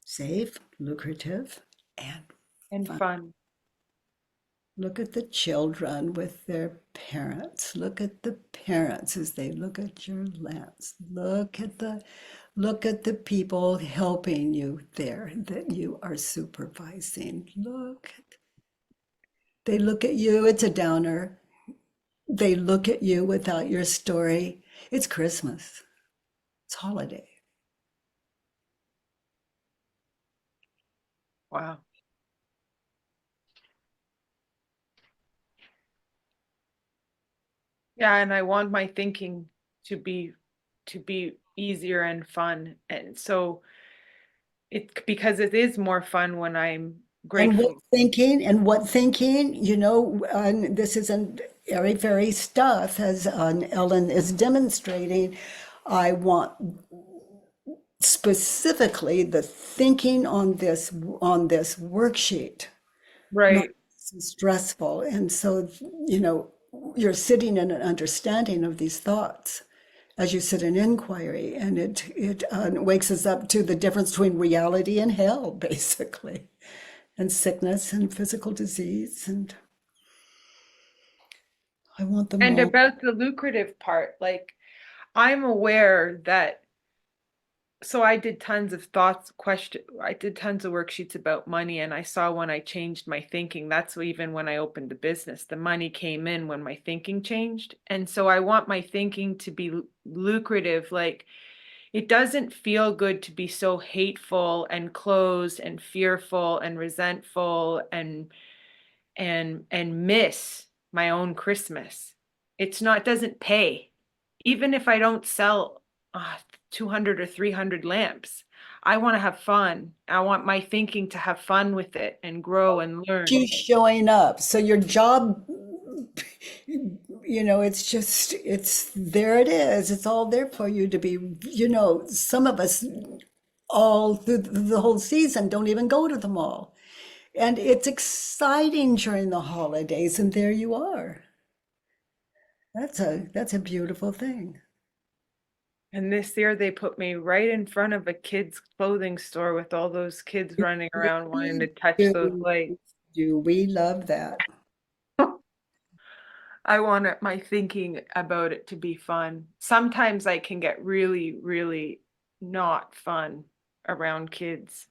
safe, lucrative, and and fun. Look at the children with their parents. Look at the parents as they look at your lens. Look at the people helping you there that you are supervising. They look at you, it's a downer. They look at you without your story. It's Christmas. It's holiday. Wow. Yeah, and I want my thinking to be easier and fun. And so because it is more fun when I'm grateful. And what thinking, and this isn't very, very stuff, as Ellen is demonstrating. I want specifically the thinking on this worksheet. Right. Not so stressful. And so, you're sitting in an understanding of these thoughts as you sit in inquiry, and it wakes us up to the difference between reality and hell, basically, and sickness and physical disease. And I want them And all. about the lucrative part, like I'm aware that, so I did tons of I did tons of worksheets about money, and I saw when I changed my thinking, that's even when I opened the business, the money came in when my thinking changed. And so I want my thinking to be lucrative. Like it doesn't feel good to be so hateful and closed and fearful and resentful and miss my own Christmas. It doesn't pay. Even if I don't sell 200 or 300 lamps, I want to have fun. I want my thinking to have fun with it and grow and learn. You showing up. So your job, it's there it is. It's all there for you to be, some of us all through the whole season don't even go to the mall. And it's exciting during the holidays, and there you are. That's a beautiful thing. And this year they put me right in front of a kids' clothing store with all those kids running around wanting to touch those lights. Do we love that? I want my thinking about it to be fun. Sometimes I can get really, really not fun around kids.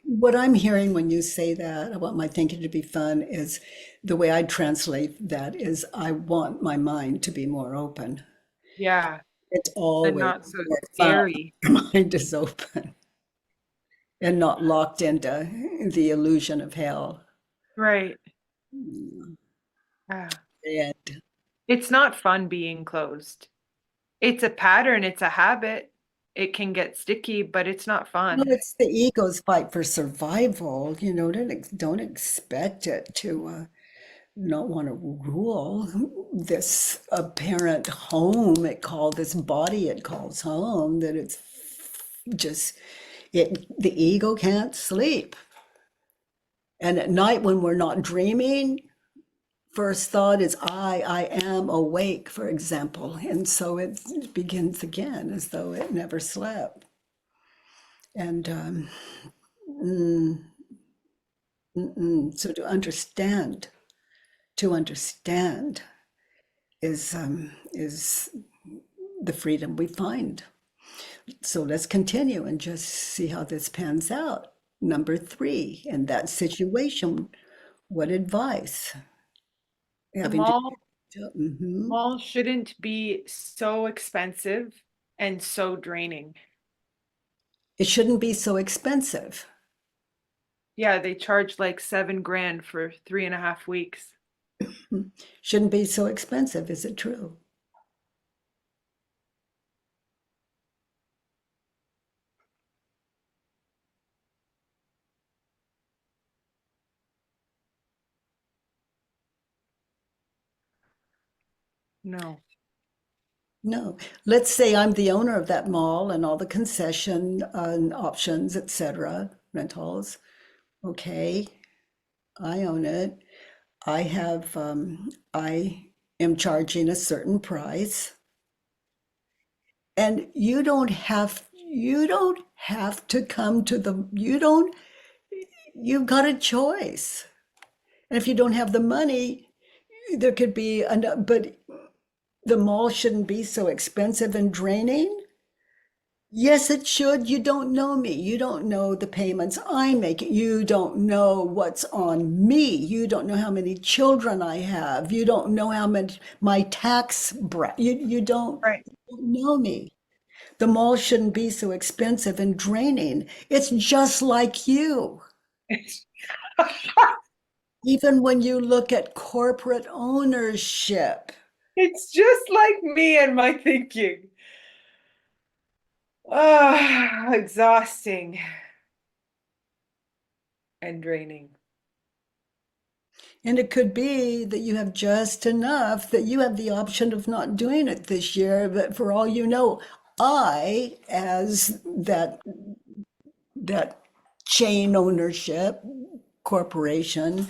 What I'm hearing when you say that, I want my thinking to be fun, is the way I translate that is I want my mind to be more open. Yeah. It's always and not so more scary. fun. Your mind is open and not locked into the illusion of hell. Right. And it's not fun being closed. It's a pattern, it's a habit. It can get sticky, but it's not fun. no, it's the ego's fight for survival. Don't expect it to not want to rule this apparent home this body it calls home, that it's just the ego can't sleep. And at night when we're not dreaming, first thought is I am awake, for example. And so it begins again as though it never slept. And so to understand is the freedom we find. So let's continue and just see how this pans out. Number 3, in that situation, what advice? The mall shouldn't be so expensive and so draining. It shouldn't be so expensive. Yeah, they charge like $7,000 for 3.5 weeks. Shouldn't be so expensive. Is it true? No. Let's say I'm the owner of that mall and all the concession options, etc., rentals. Okay, I own it. I am charging a certain price, and you don't have to come to you've got a choice. And if you don't have the money, there could be, but the mall shouldn't be so expensive and draining. Yes, it should. You don't know me. You don't know the payments I make. You don't know what's on me. You don't know how many children I have. You don't know how much my tax you don't Right. know me. The mall shouldn't be so expensive and draining. It's just like you. Even when you look at corporate ownership. It's just like me and my thinking. Ah, exhausting and draining. And it could be that you have just enough that you have the option of not doing it this year, but for all you know, I, as that chain ownership corporation,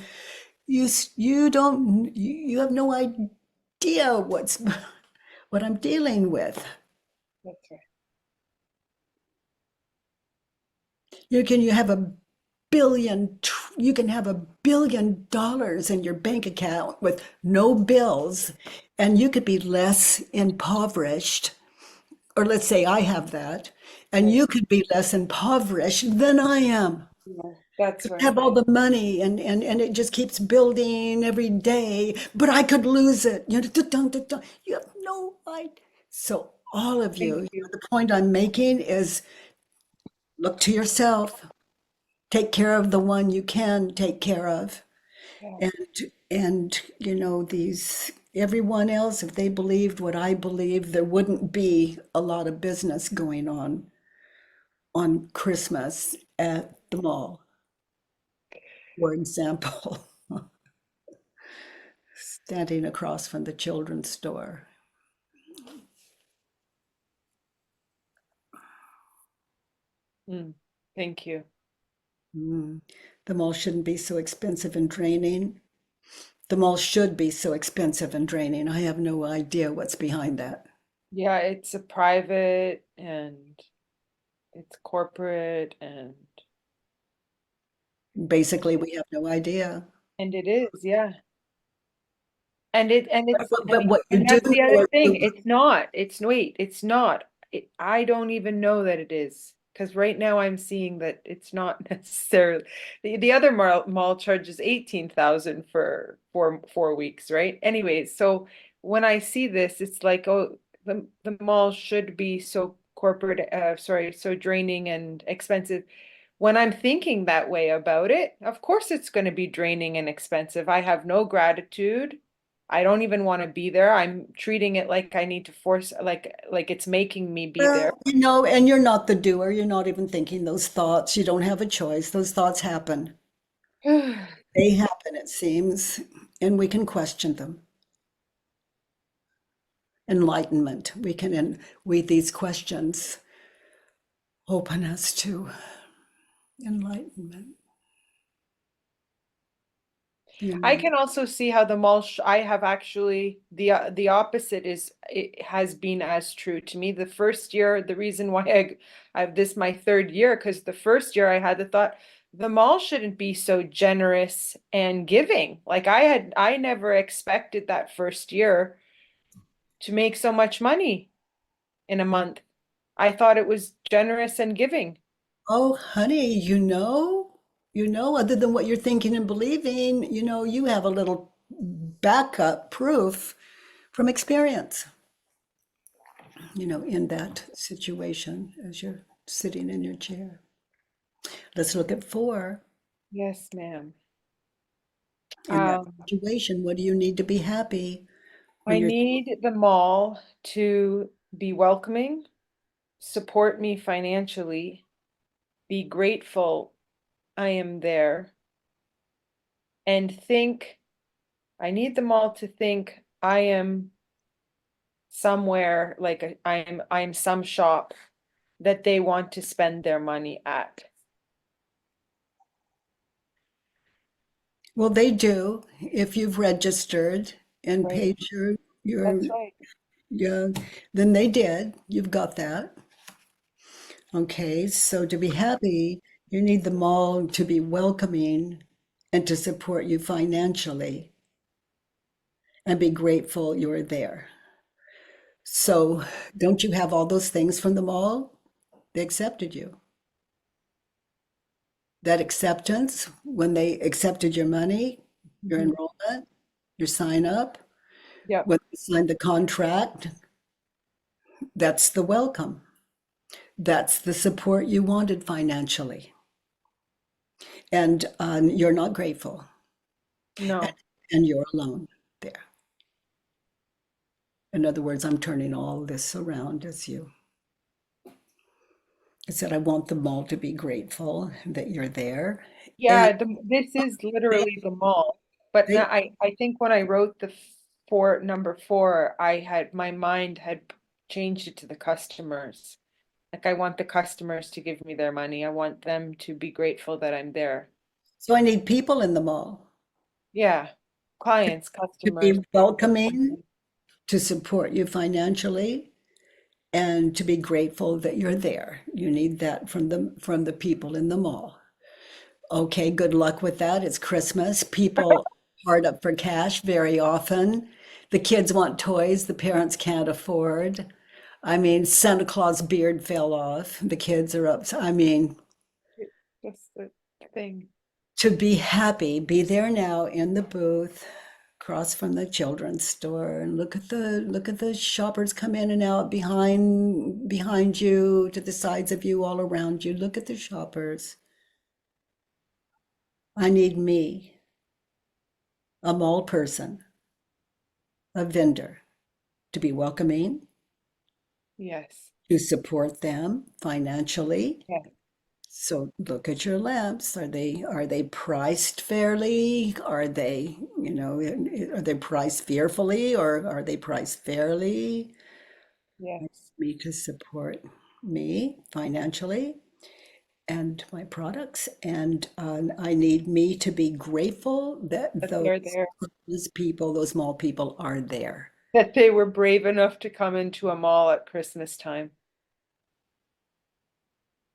you have no idea what I'm dealing with. That's right. You can have $1 billion in your bank account with no bills, and you could be less impoverished, or let's say I have that, and you could be less impoverished than I am. Yeah, that's right. Have all the money and it just keeps building every day, but I could lose it. You have no idea. So all of you, the point I'm making is look to yourself. Take care of the one you can take care of. Yeah. And everyone else, if they believed what I believe, there wouldn't be a lot of business going on Christmas at the mall, for example. Standing across from the children's store. Thank you. The mall shouldn't be so expensive and draining. The mall should be so expensive and draining. I have no idea what's behind that. Yeah, it's a private and it's corporate and Basically, we have no idea. it is, yeah. And it's But what you and that's do the other or thing. do- It's not. It's not. I don't even know that it is. Because right now I'm seeing that it's not necessarily the other mall charges 18,000 for 4 weeks, right? Anyways, so when I see this, it's like, oh, the mall should be so corporate, so draining and expensive. When I'm thinking that way about it, of course it's going to be draining and expensive. I have no gratitude. I don't even want to be there. I'm treating it like I need to force, like it's making me be there. And you're not the doer. You're not even thinking those thoughts. You don't have a choice. Those thoughts happen. They happen, it seems, and we can question them. Enlightenment. We can, with these questions, open us to enlightenment. I can also see how the mall, I have actually, the opposite it has been as true to me. The first year, the reason why I have this my third year, because the first year I had the thought, the mall shouldn't be so generous and giving. Like I never expected that first year to make so much money in a month. I thought it was generous and giving. Oh, honey, other than what you're thinking and believing, you have a little backup proof from experience, in that situation as you're sitting in your chair. Let's look at 4. Yes, ma'am. In that situation, what do you need to be happy? I need the mall to be welcoming, support me financially, be grateful I am there, and I need the mall to think I am somewhere, like I'm some shop that they want to spend their money at. Well, they do. If you've registered and Right. paid your That's right. yeah, then they did. You've got that. Okay, so to be happy, you need the mall to be welcoming and to support you financially, and be grateful you're there. So don't you have all those things from the mall? They accepted you. That acceptance, when they accepted your money, your enrollment, your sign up, Yeah. when you signed the contract, that's the welcome. That's the support you wanted financially. And you're not grateful. No. And you're alone there. In other words, I'm turning all this around as you. I said, I want them all to be grateful that you're there. Yeah, this is literally the mall. But now I think when I wrote the number 4, my mind had changed it to the customers. Like, I want the customers to give me their money. I want them to be grateful that I'm there. So I need people in the mall. Yeah. Clients, To customers. be welcoming, to support you financially, and to be grateful that you're there. You need that from the people in the mall. Okay, good luck with that. It's Christmas. People hard up for cash very often. The kids want toys the parents can't afford. I mean, Santa Claus beard fell off. The kids are up. I mean, That's the thing. to be happy, be there now in the booth, across from the children's store, and look at the shoppers come in and out behind you, to the sides of you, all around you. Look at the shoppers. I need me, a mall person, a vendor, to be welcoming, Yes. to support them financially. Yeah. So look at your lamps. Are they priced fairly? Are they, are they priced fearfully, or are they priced fairly? Yes. Me to support me financially and my products, and I need me to be grateful that they're there. those people, those mall people, are there. That they were brave enough to come into a mall at Christmas time.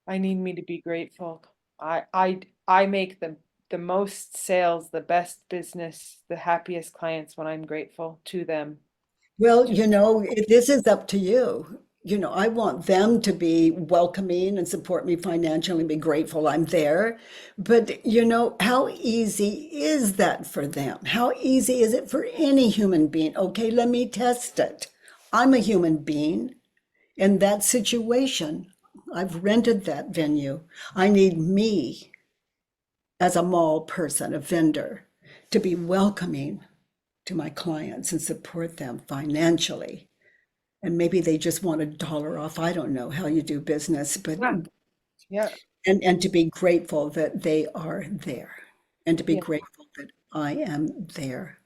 I need me to be grateful. I make the most sales, the best business, the happiest clients when I'm grateful to them. Well, this is up to you. I want them to be welcoming and support me financially, be grateful I'm there. But, how easy is that for them? How easy is it for any human being? Okay, let me test it. I'm a human being in that situation. I've rented that venue. I need me as a mall person, a vendor, to be welcoming to my clients and support them financially. And maybe they just want $1 off. I don't know how you do business, but Yeah. and to be grateful that they are there, and to be Yeah. grateful that I am there.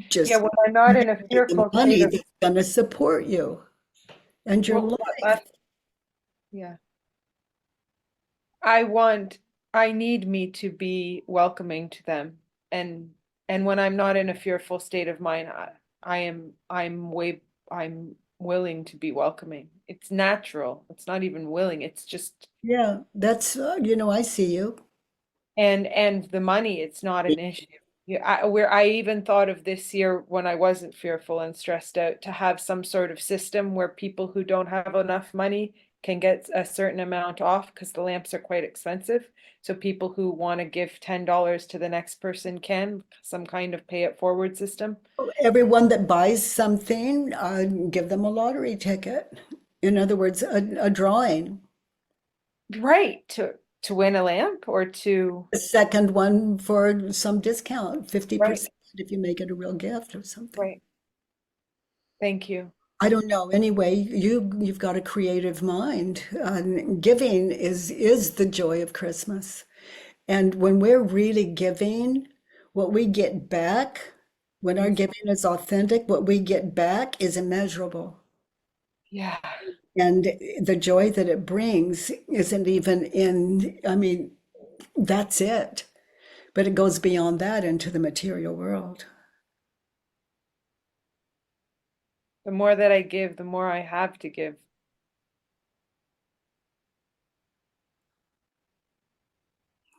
Just When I'm not in a the fearful money state of, that's going to support you and your well, life. yeah. I need me to be welcoming to them. And when I'm not in a fearful state of mind, I'm willing to be welcoming. It's natural. It's not even willing. It's just, Yeah, that's I see you. and the money, it's not an issue. Yeah, I even thought of this year when I wasn't fearful and stressed out, to have some sort of system where people who don't have enough money can get a certain amount off, because the lamps are quite expensive. So people who want to give $10 to the next person can, some kind of pay it forward system. Everyone that buys something, give them a lottery ticket. In other words, a drawing. Right, to win a lamp, or to, A second one for some discount, 50% Right. if you make it a real gift or something. right. Thank you. I don't know. Anyway, you've got a creative mind. Giving is the joy of Christmas. And when we're really giving, what we get back, when our giving is authentic, what we get back is immeasurable. Yeah. And the joy that it brings isn't even that's it. But it goes beyond that into the material world. The more that I give, the more I have to give.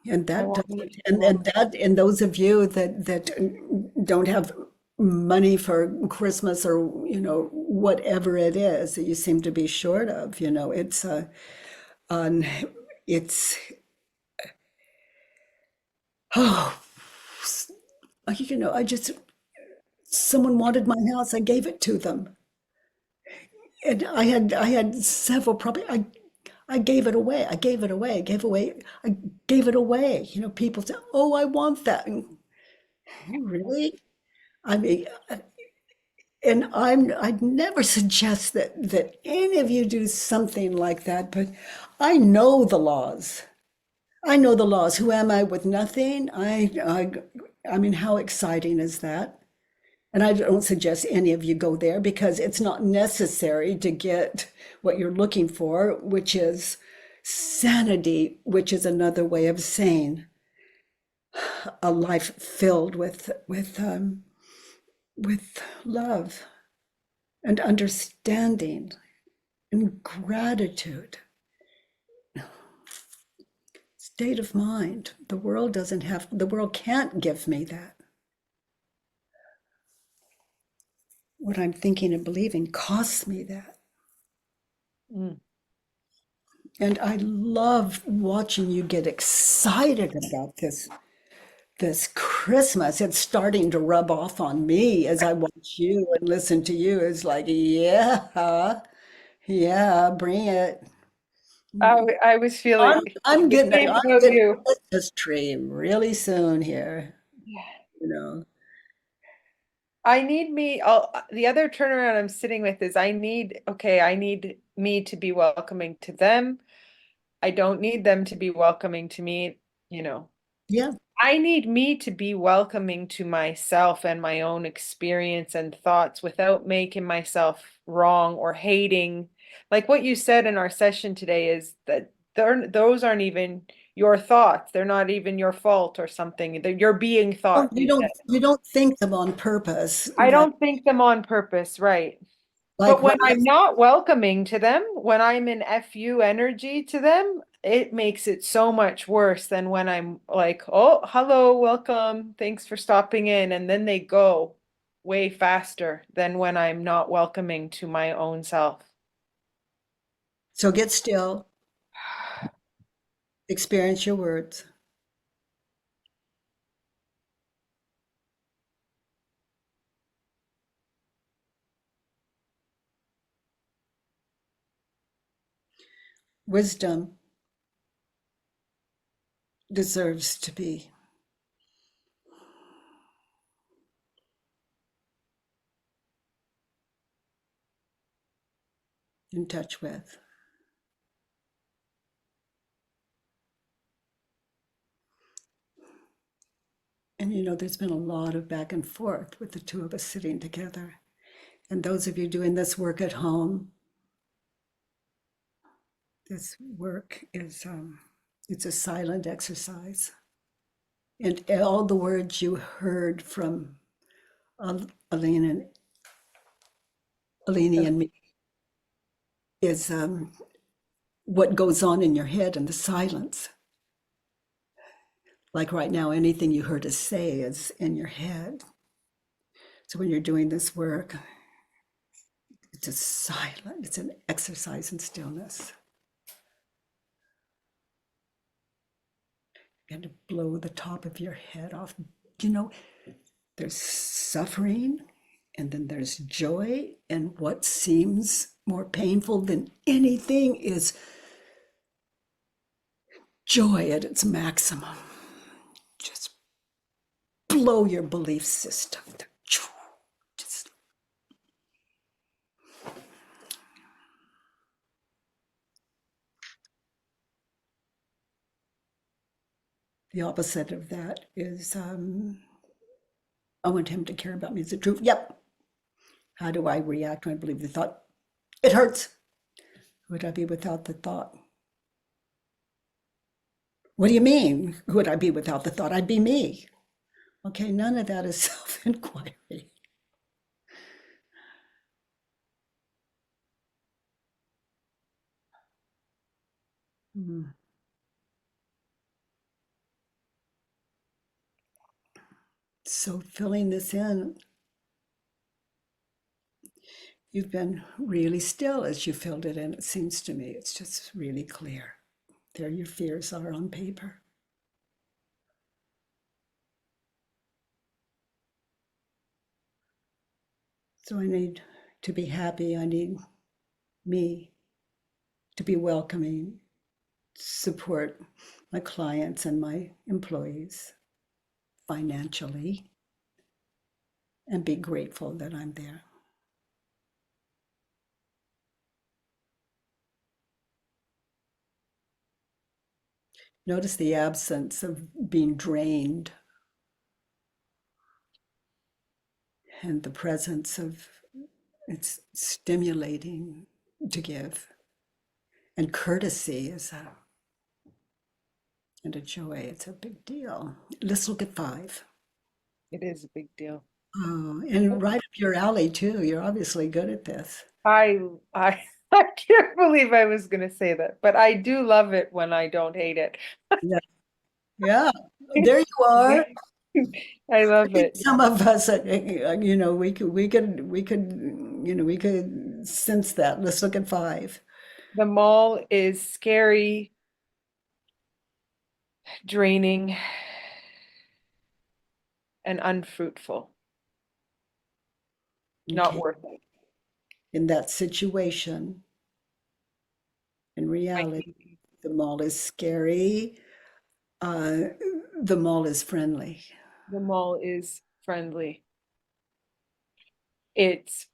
And I that want doesn't, me to be and welcome. that, and those of you that don't have money for Christmas or, whatever it is that you seem to be short of, it's it's, oh, someone wanted my house, I gave it to them. And I had several, probably, I gave it away. I gave it away. I gave it away. People say, "Oh, I want that." Really? I mean, and I'd never suggest that any of you do something like that, but I know the laws. I know the laws. Who am I with nothing? I mean, how exciting is that? And I don't suggest any of you go there because it's not necessary to get what you're looking for, which is sanity, which is another way of saying a life filled with love and understanding and gratitude. State of mind. The world can't give me that. What I'm thinking and believing costs me that. Mm. And I love watching you get excited about this Christmas. It's starting to rub off on me as I watch you and listen to you. It's like, yeah, bring it. I was feeling I'm the getting same I'm about getting you. a Christmas tree really soon here, Yeah. you know. I need me, the other turnaround I'm sitting with is I need me to be welcoming to them. I don't need them to be welcoming to me, Yeah. I need me to be welcoming to myself and my own experience and thoughts without making myself wrong or hating. Like what you said in our session today is that those aren't even your thoughts. They're not even your fault or something. You're being Oh, thought, you you said. don't think them on purpose. I don't think them on purpose, right? But Like when what I'm not welcoming to them, when I'm in FU energy to them, it makes it so much worse than when I'm like, oh, hello, welcome, thanks for stopping in. And then they go way faster than when I'm not welcoming to my own self. So get still, experience your words. Wisdom deserves to be in touch with. And there's been a lot of back and forth with the two of us sitting together. And those of you doing this work at home, this work is it's a silent exercise. And all the words you heard from Aline and me is what goes on in your head in the silence. Like right now, anything you heard us say is in your head. So when you're doing this work, it's just silent. It's an exercise in stillness. You got to blow the top of your head off. There's suffering, and then there's joy, and what seems more painful than anything is joy at its maximum. Just blow your belief system. Just the opposite of that is I want him to care about me. Is it true? Yep. How do I react when I believe the thought? It hurts. Would I be without the thought? What do you mean? Would I be without the thought? I'd be me. Okay, none of that is self-inquiry. So filling this in, you've been really still as you filled it in. It seems to me it's just really clear. There your fears are on paper. So I need to be happy. I need me to be welcoming, support my clients and my employees financially, and be grateful that I'm there. Notice the absence of being drained and the presence of it's stimulating to give. And courtesy is and a joy. It's a big deal. Let's look at 5. It is a big deal. Oh, and right up your alley too. You're obviously good at this. I can't believe I was going to say that, but I do love it when I don't hate it. Yeah, there you are. I love it. Some of us, you know, we could sense that. Let's look at 5. The mall is scary, draining, and unfruitful. Not Okay. worth it. In that situation, in reality, the mall is scary. The mall is friendly. The mall is friendly. It's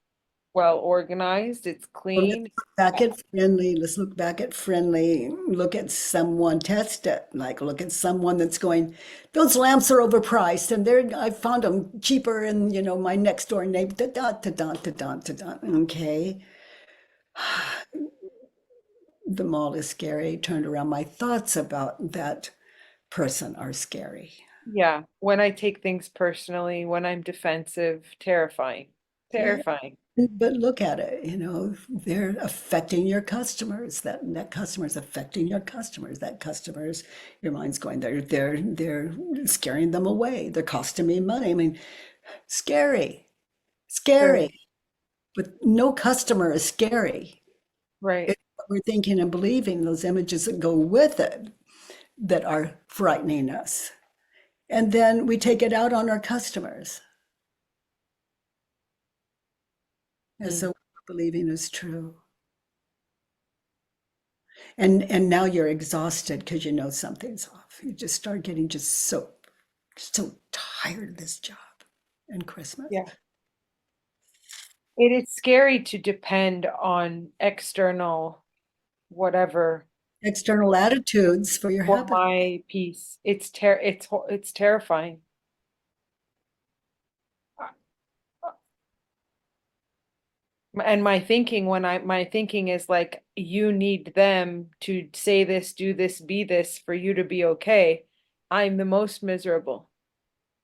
well organized. It's clean. Back at friendly. Let's look back at friendly. Look at someone, test it. Like look at someone that's going, those lamps are overpriced and I found them cheaper in, you know, my next door neighbor. Okay. The mall is scary. Turned around. My thoughts about that person are scary. Yeah. When I take things personally, when I'm defensive, terrifying. Terrifying. But look at it, you know, they're affecting your customers. That customer's affecting your customers. That customer's, your mind's going, they're scaring them away. They're costing me money. I mean, scary. But no customer is scary. Right. It's what we're thinking and believing, those images that go with it that are frightening us. And then we take it out on our customers. And so what we're believing is true. And now you're exhausted because you know something's off. You just start getting just so tired of this job and Christmas. Yeah. It is scary to depend on external whatever External attitudes for your for happiness. my peace. It's terrifying. And my thinking is like, you need them to say this, do this, be this for you to be okay. I'm the most miserable.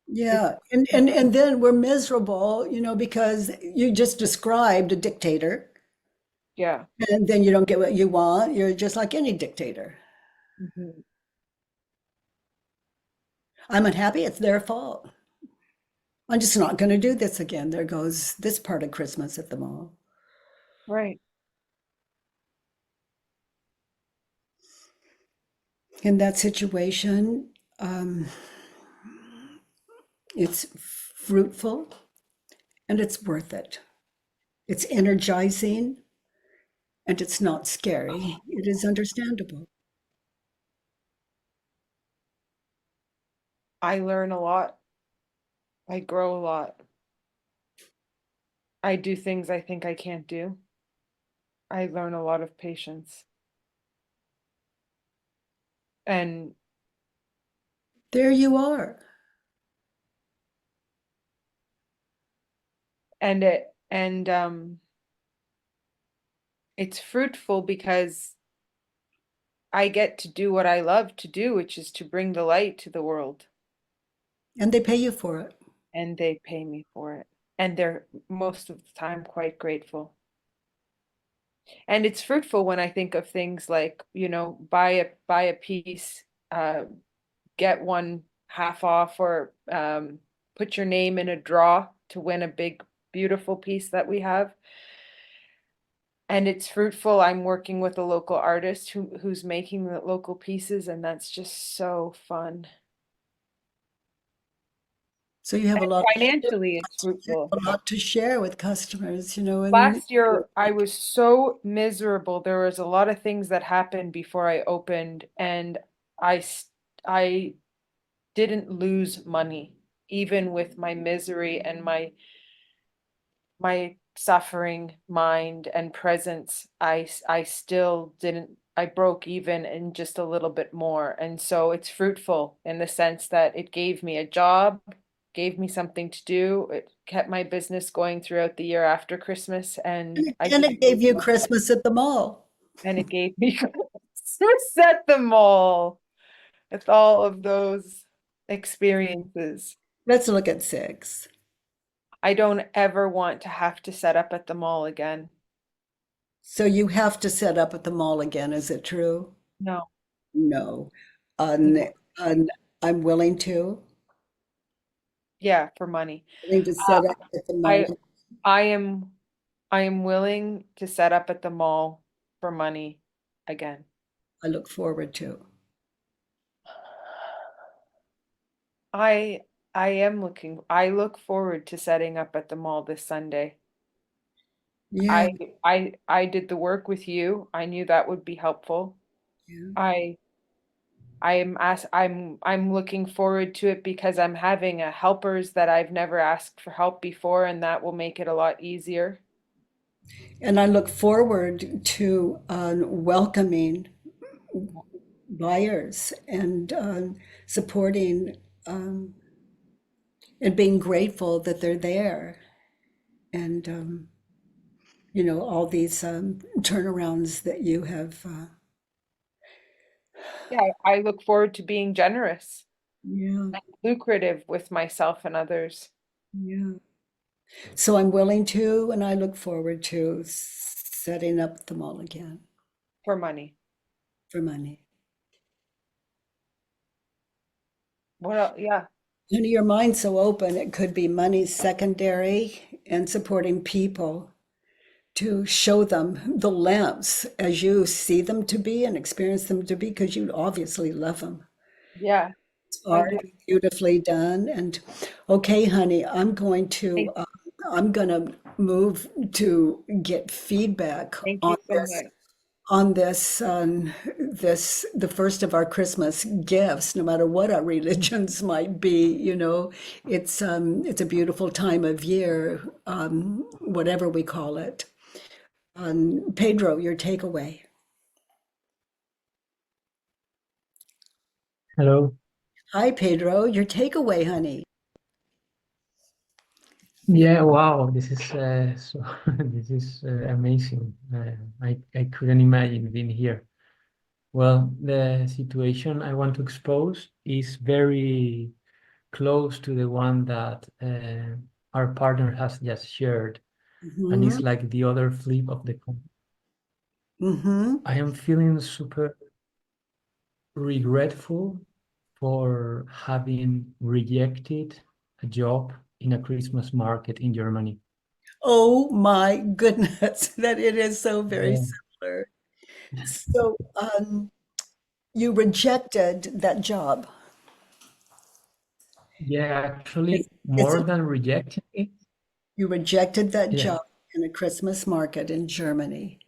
Yeah. And then we're miserable, you know, because you just described a dictator. Yeah. And then you don't get what you want. You're just like any dictator. Mm-hmm. I'm unhappy. It's their fault. I'm just not going to do this again. There goes this part of Christmas at the mall. Right. In that situation, it's fruitful and it's worth it. It's energizing and it's not scary. It is understandable. I learn a lot. I grow a lot. I do things I think I can't do. I learn a lot of patience. And there you are. And it's fruitful because I get to do what I love to do, which is to bring the light to the world. And they pay you for it. And they pay me for it. And they're most of the time quite grateful. And it's fruitful when I think of things like, you know, buy a piece, get one half off, or put your name in a draw to win a big, beautiful piece that we have. And it's fruitful. I'm working with a local artist who's making the local pieces, and that's just so fun. So you have a lot, Financially, it's fruitful. a lot to share with customers, you know. And Last year, I was so miserable. There was a lot of things that happened before I opened, and I didn't lose money, even with my misery and my suffering mind and presence. I still didn't. I broke even and just a little bit more. And so it's fruitful in the sense that it gave me a job, gave me something to do. It kept my business going throughout the year after Christmas. And it gave you Christmas at the mall. And it gave me Christmas at the mall with all of those experiences. Let's look at 6. I don't ever want to have to set up at the mall again. So you have to set up at the mall again, is it true? No. No. I'm willing to. Yeah, for money. Willing to set up at the mall. I am willing to set up at the mall for money again. I look forward to. I look forward to setting up at the mall this Sunday. Yeah. I did the work with you. I knew that would be helpful. Yeah. I'm looking forward to it because I'm having helpers that I've never asked for help before, and that will make it a lot easier. And I look forward to welcoming buyers and supporting and being grateful that they're there. And, you know, all these turnarounds that you have. Yeah, I look forward to being generous. Yeah. And lucrative with myself and others. Yeah. So I'm willing to, and I look forward to setting up the mall again. For money. For money. What else? Yeah. Honey, your mind's so open. It could be money secondary and supporting people to show them the lamps as you see them to be and experience them to be, because you obviously love them. Yeah. Art, beautifully done. And okay, honey, I'm going to move to get feedback Thank on you so this. much. On this, the first of our Christmas gifts, no matter what our religions might be, you know, it's a beautiful time of year, whatever we call it. Pedro, your takeaway. Hello. Hi, Pedro, your takeaway, honey. Yeah, wow, this is so this is amazing. I couldn't imagine being here. Well, the situation I want to expose is very close to the one that our partner has just shared, and it's like the other flip of the coin. I am feeling super regretful for having rejected a job in a Christmas market in Germany. Oh my goodness, that it is so very similar. So you rejected that job. Yeah, actually, more than rejecting it. You rejected that job in a Christmas market in Germany.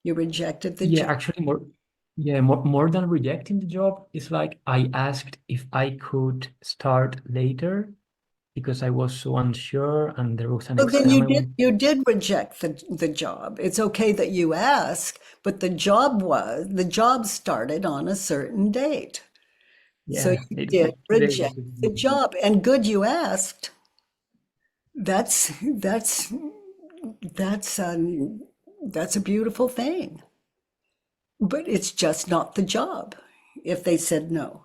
You rejected the job. Actually, more than rejecting the job, it's like I asked if I could start later because I was so unsure and there was an exam. Then you did reject the job. It's okay that you ask, but the job started on a certain date. So you did reject the job, and good you asked. That's a beautiful thing. But it's just not the job if they said no.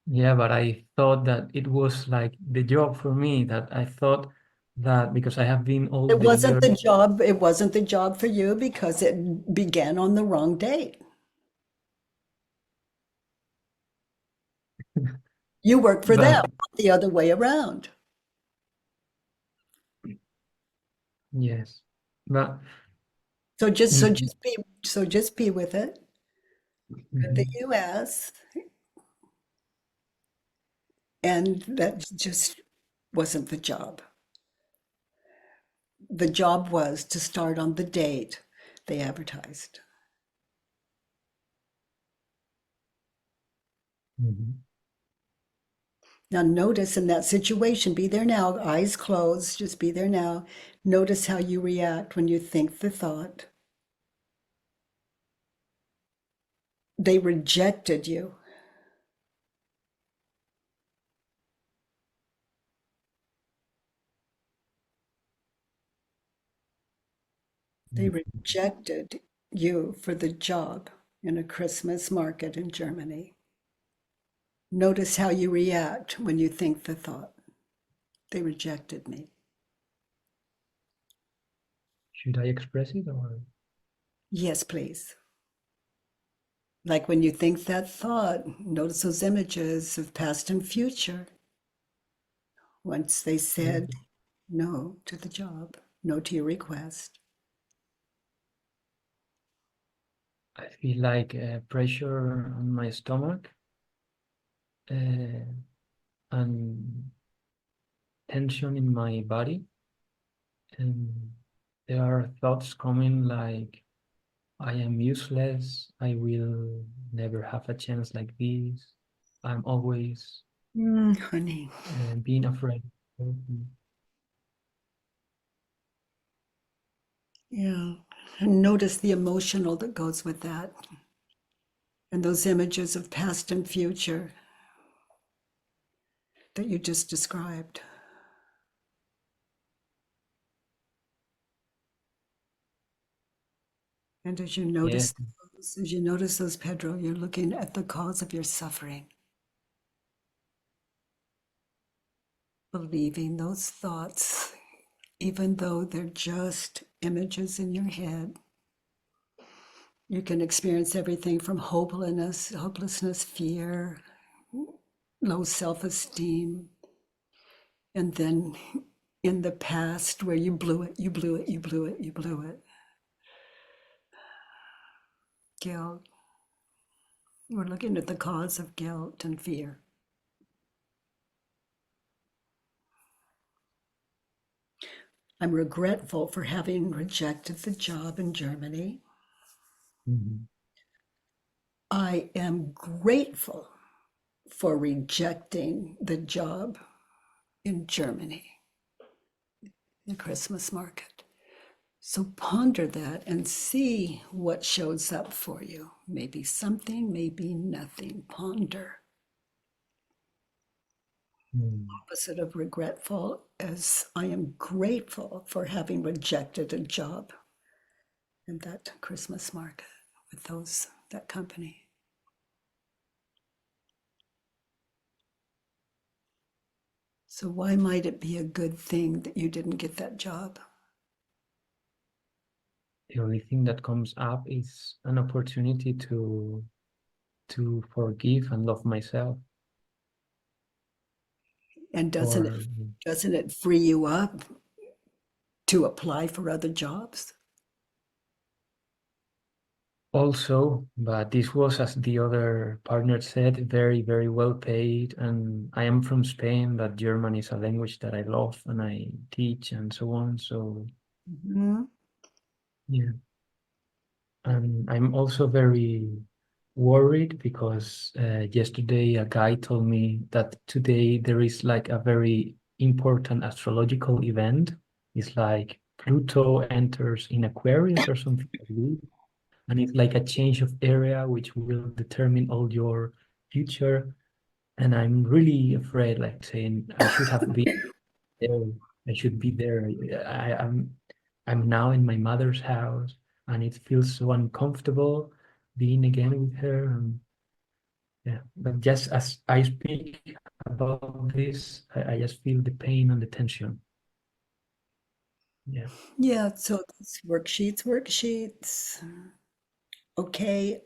Yeah, but I thought that it was like the job for me, that I thought that because I have been all It wasn't years, it wasn't the job for you because it began on the wrong date. You work for them, But not the other way around. yes, but So just in, be with it. mhm, The US, and that just wasn't the job. The job was to start on the date they advertised. mhm. Now notice in that situation, be there now, eyes closed, just be there now. Notice how you react when you think the thought. They rejected you. They rejected you for the job in a Christmas market in Germany. Notice how you react when you think the thought. They rejected me. Should I express it or? Yes, please. Like when you think that thought, notice those images of past and future. Once they said no to the job, no to your request. I feel like pressure on my stomach and tension in my body. And there are thoughts coming like, I am useless. I will never have a chance like this. I'm always Honey. being afraid. Mhm. Yeah. And notice the emotional that goes with that. And those images of past and future that you just described. And as you notice those, Pedro, you're looking at the cause of your suffering. Believing those thoughts, even though they're just images in your head. You can experience everything from hopelessness, fear, low self-esteem, and then in the past where you blew it. Guilt. We're looking at the cause of guilt and fear. I'm regretful for having rejected the job in Germany. Mhm. I am grateful for rejecting the job in Germany, the Christmas market. So ponder that and see what shows up for you. Maybe something, maybe nothing. Ponder. Opposite of regretful is I am grateful for having rejected a job in that Christmas market with that company. So why might it be a good thing that you didn't get that job? The only thing that comes up is an opportunity to forgive and love myself. And doesn't it free you up to apply for other jobs? Also, but this was, as the other partner said, very, very well paid. And I am from Spain, but German is a language that I love and I teach and so on. So, yeah. And I'm also very worried because yesterday a guy told me that today there is like a very important astrological event. It's like Pluto enters in Aquarius or something like this. And it's like a change of area which will determine all your future. And I'm really afraid, like saying I should have been there. I should be there. I'm now in my mother's house, and it feels so uncomfortable being again with her. And yeah, but just as I speak about this, I just feel the pain and the tension. Yeah. Yeah, so it's worksheets. Okay,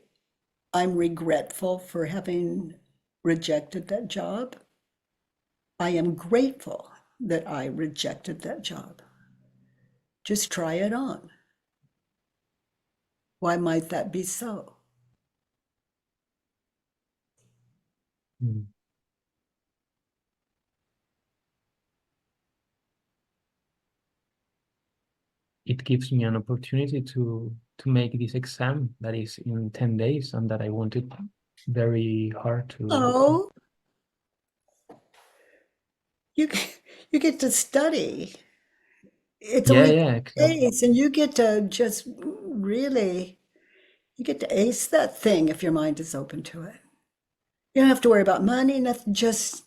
I'm regretful for having rejected that job. I am grateful that I rejected that job. Just try it on. Why might that be so? Mm. It gives me an opportunity to make this exam that is in 10 days and that I wanted very hard to. Oh, you get to study. It's Yeah, only yeah, exactly. days, and you get to just really, you get to ace that thing if your mind is open to it. You don't have to worry about money, nothing, just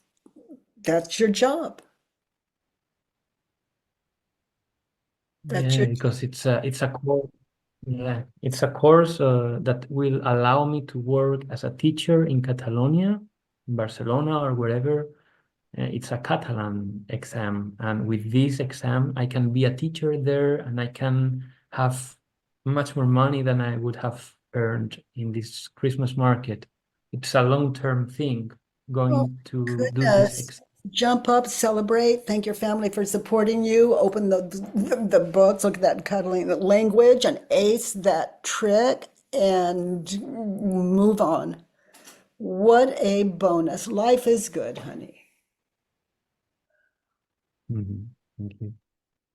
that's your job. That's Yeah, your because it's a course. Yeah, it's a course that will allow me to work as a teacher in Catalonia, in Barcelona, or wherever. It's a Catalan exam, and with this exam, I can be a teacher there, and I can have much more money than I would have earned in this Christmas market. It's a long-term thing, Oh, going to do this goodness. exam. Jump up, celebrate, thank your family for supporting you, open the books, look at that cuddling language and ace that trick and move on. What a bonus. Life is good, honey. Mhm. Thank you.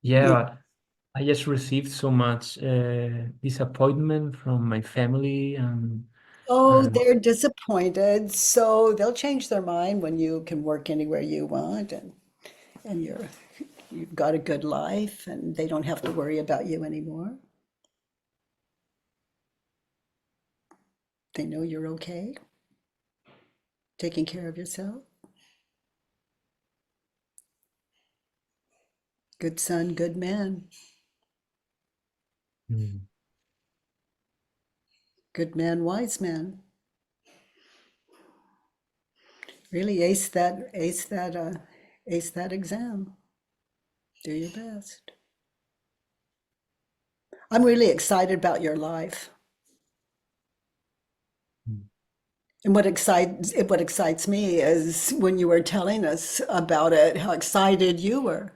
Yeah, Yeah. but I just received so much disappointment from my family, Oh, and they're disappointed, so they'll change their mind when you can work anywhere you want and you've got a good life and they don't have to worry about you anymore. They know you're okay, taking care of yourself. Good son, good man. mm, Good man, wise man. Really ace that exam. Do your best. I'm really excited about your life. mm. And what excites me is when you were telling us about it, how excited you were.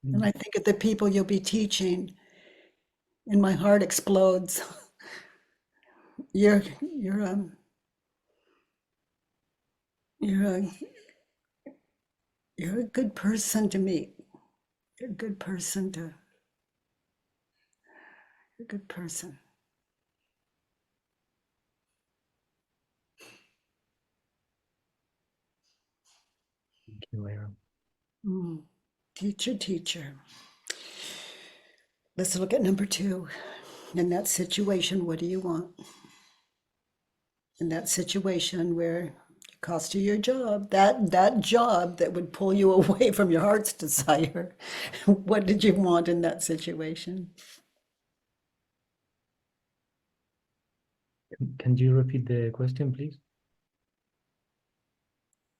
And I think of the people you'll be teaching, and my heart explodes. You're you're um you're a you're a good person to meet. You're a good person to you're a good person. Thank you, Aaron. Mm. Teacher. Let's look at number 2. In that situation, what do you want? In that situation where it cost you your job, that job that would pull you away from your heart's desire, what did you want in that situation? Can you repeat the question, please?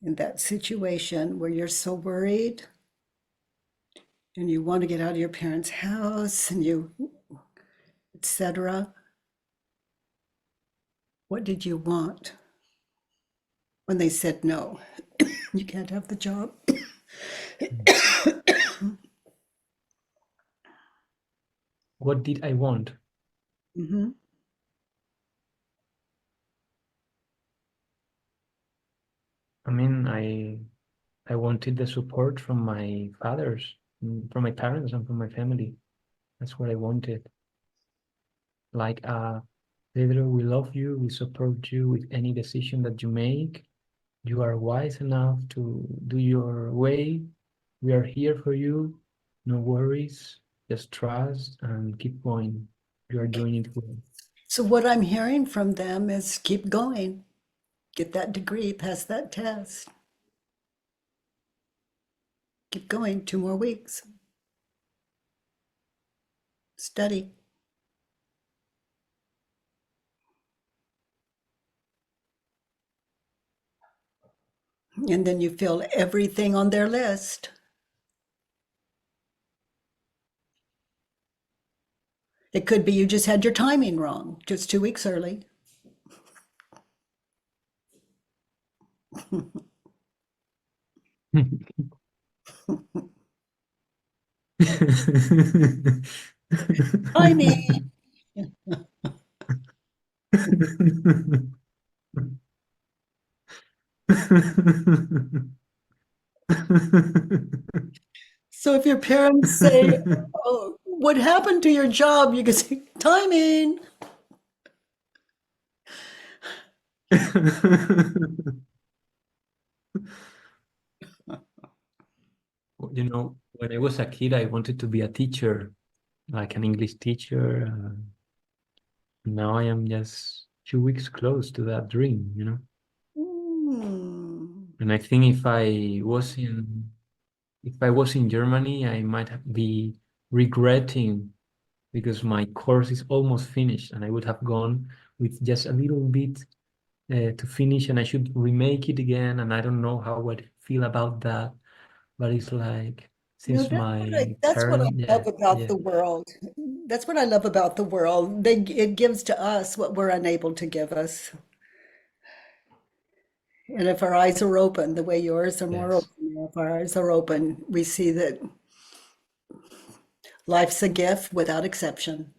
In that situation where you're so worried and you want to get out of your parents' house and you, etc. What did you want when they said no? You can't have the job. What did I want? Mm-hmm. I mean, I wanted the support from my fathers, from my parents, and from my family. That's what I wanted. Like, Pedro, we love you. We support you with any decision that you make. You are wise enough to do your way. We are here for you. No worries. Just trust and keep going. You are doing it well. So what I'm hearing from them is keep going, get that degree, pass that test. Keep going, 2 more weeks. Study. And then you fill everything on their list. It could be you just had your timing wrong, just 2 weeks early. Timing. So if your parents say, "Oh, what happened to your job?" You can say, "Timing." You know, when I was a kid, I wanted to be a teacher, like an English teacher. Now I am just 2 weeks close to that dream, you know. And I think if I was in Germany, I might be regretting because my course is almost finished, and I would have gone with just a little bit to finish, and I should remake it again. And I don't know how I would feel about that, but it's like since That's what I parent, love about the world. That's what I love about the world. It gives to us what we're unable to give us. And if our eyes are open, the way yours are more Yes. open, if our eyes are open, we see that life's a gift without exception.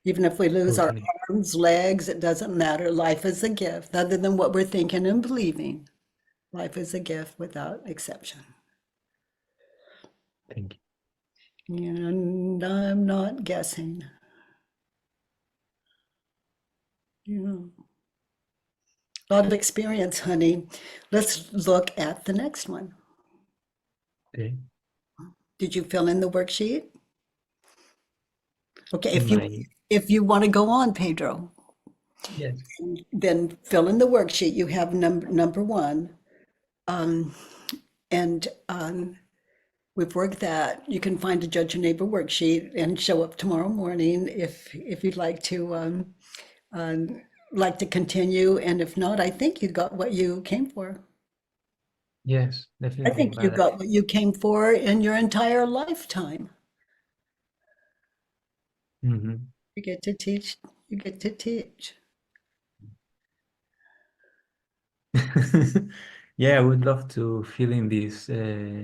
Even if we lose our Totally. arms, legs, it doesn't matter. Life is a gift, other than what we're thinking and believing. Life is a gift without exception. Thank you. And I'm not guessing. Yeah. A lot of experience, honey. Let's look at the next one. Okay. Did you fill in the worksheet? Okay, My- if you want to go on, Pedro, yes. then fill in the worksheet. You have number one. And we've worked that. You can find a Judge Your Neighbor worksheet and show up tomorrow morning if you'd like to continue. And if not, I think you got what you came for. Yes, I definitely. think you But got what you came for in your entire lifetime. Mhm. You get to teach. You get to teach. Yeah, I would love to fill in this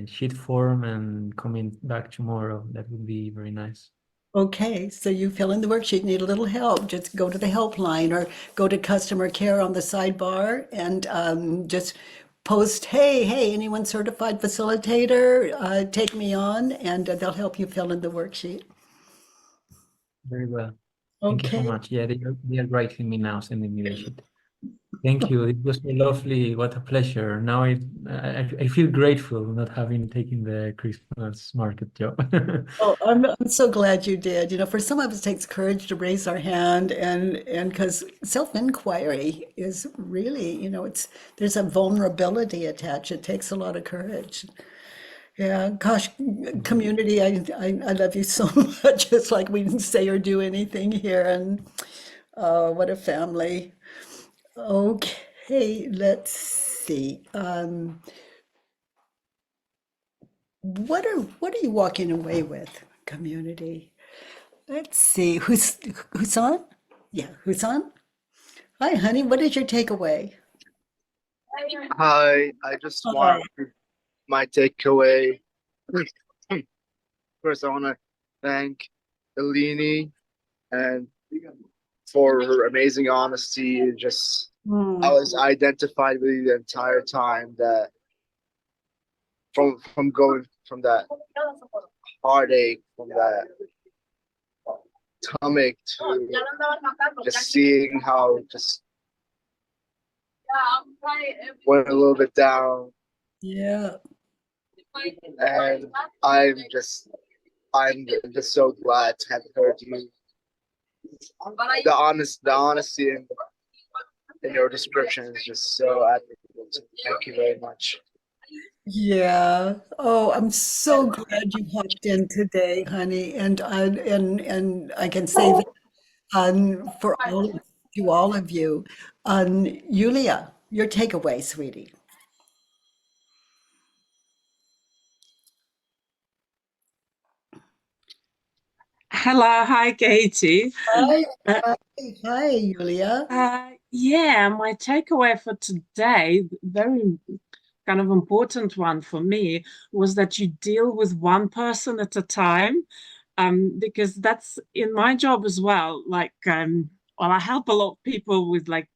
sheet form and coming back tomorrow. That would be very nice. Okay, so you fill in the worksheet, need a little help, just go to the helpline or go to customer care on the sidebar and just post, hey, anyone certified facilitator, take me on, and they'll help you fill in the worksheet. Very well. Thank you so Okay. much. Yeah, they are writing me now, sending me the sheet. Thank you. It was so lovely. What a pleasure. Now I feel grateful not having taken the Christmas market job. Oh, I'm so glad you did. You know, for some of us, it takes courage to raise our hand, and because self-inquiry is really, you know, there's a vulnerability attached. It takes a lot of courage. Yeah, gosh, community, I love you so much. It's like we didn't say or do anything here, and what a family. Okay, let's see. What are you walking away with, community? Let's see. Who's on? Yeah, who's on? Hi, honey. What is your takeaway? Hi, I just want my takeaway. First, I want to thank Eleni and for her amazing honesty. Just I was identified with you the entire time that from going from that heartache, from that stomach to just seeing how just went a little bit down. Yeah. And I'm just so glad to have heard you. The honesty in your description is just so admirable. Thank you very much. Yeah. Oh, I'm so glad you hopped in today, honey. And I can say that for all of you. Yulia, your takeaway, sweetie. Hello, hi, Katie. Hi, Uh, hi, Julia. yeah, my takeaway for today, very kind of important one for me, was that you deal with one person at a time, because that's in my job as well. Like, well, I help a lot of people with like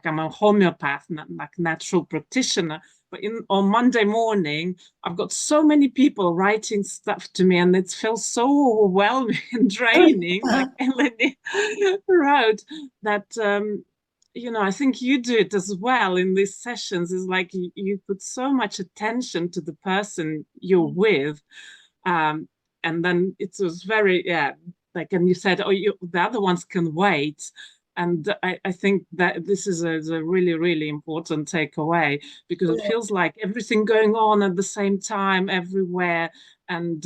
I'm a homeopath, like natural practitioner. But on Monday morning, I've got so many people writing stuff to me, and it feels so overwhelming and draining. Like Eleni wrote that, I think you do it as well in these sessions. Is like you put so much attention to the person you're with, and then it was very like, and you said, the other ones can wait. And I think that this is a really, really important takeaway, because it feels like everything going on at the same time everywhere. And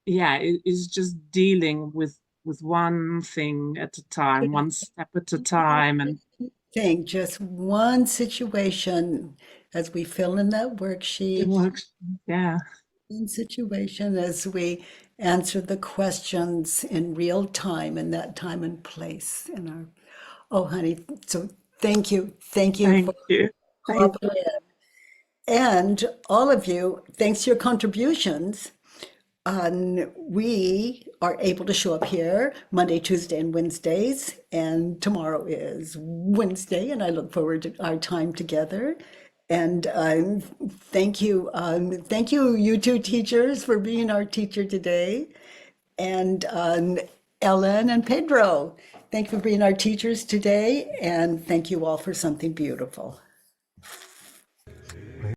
it is just dealing with one thing at a time, one step at a time. And Just one situation as we fill in that it worksheet. works. Yeah. One situation as we answer the questions in real time, in that time and place. Honey, so thank you. Thank you. Thank you. Thank you. And all of you, thanks to your contributions, we are able to show up here Monday, Tuesday, and Wednesdays. And tomorrow is Wednesday, and I look forward to our time together. And thank you, you two teachers, for being our teacher today. And Ellen and Pedro, thank you for being our teachers today. And thank you all for something beautiful.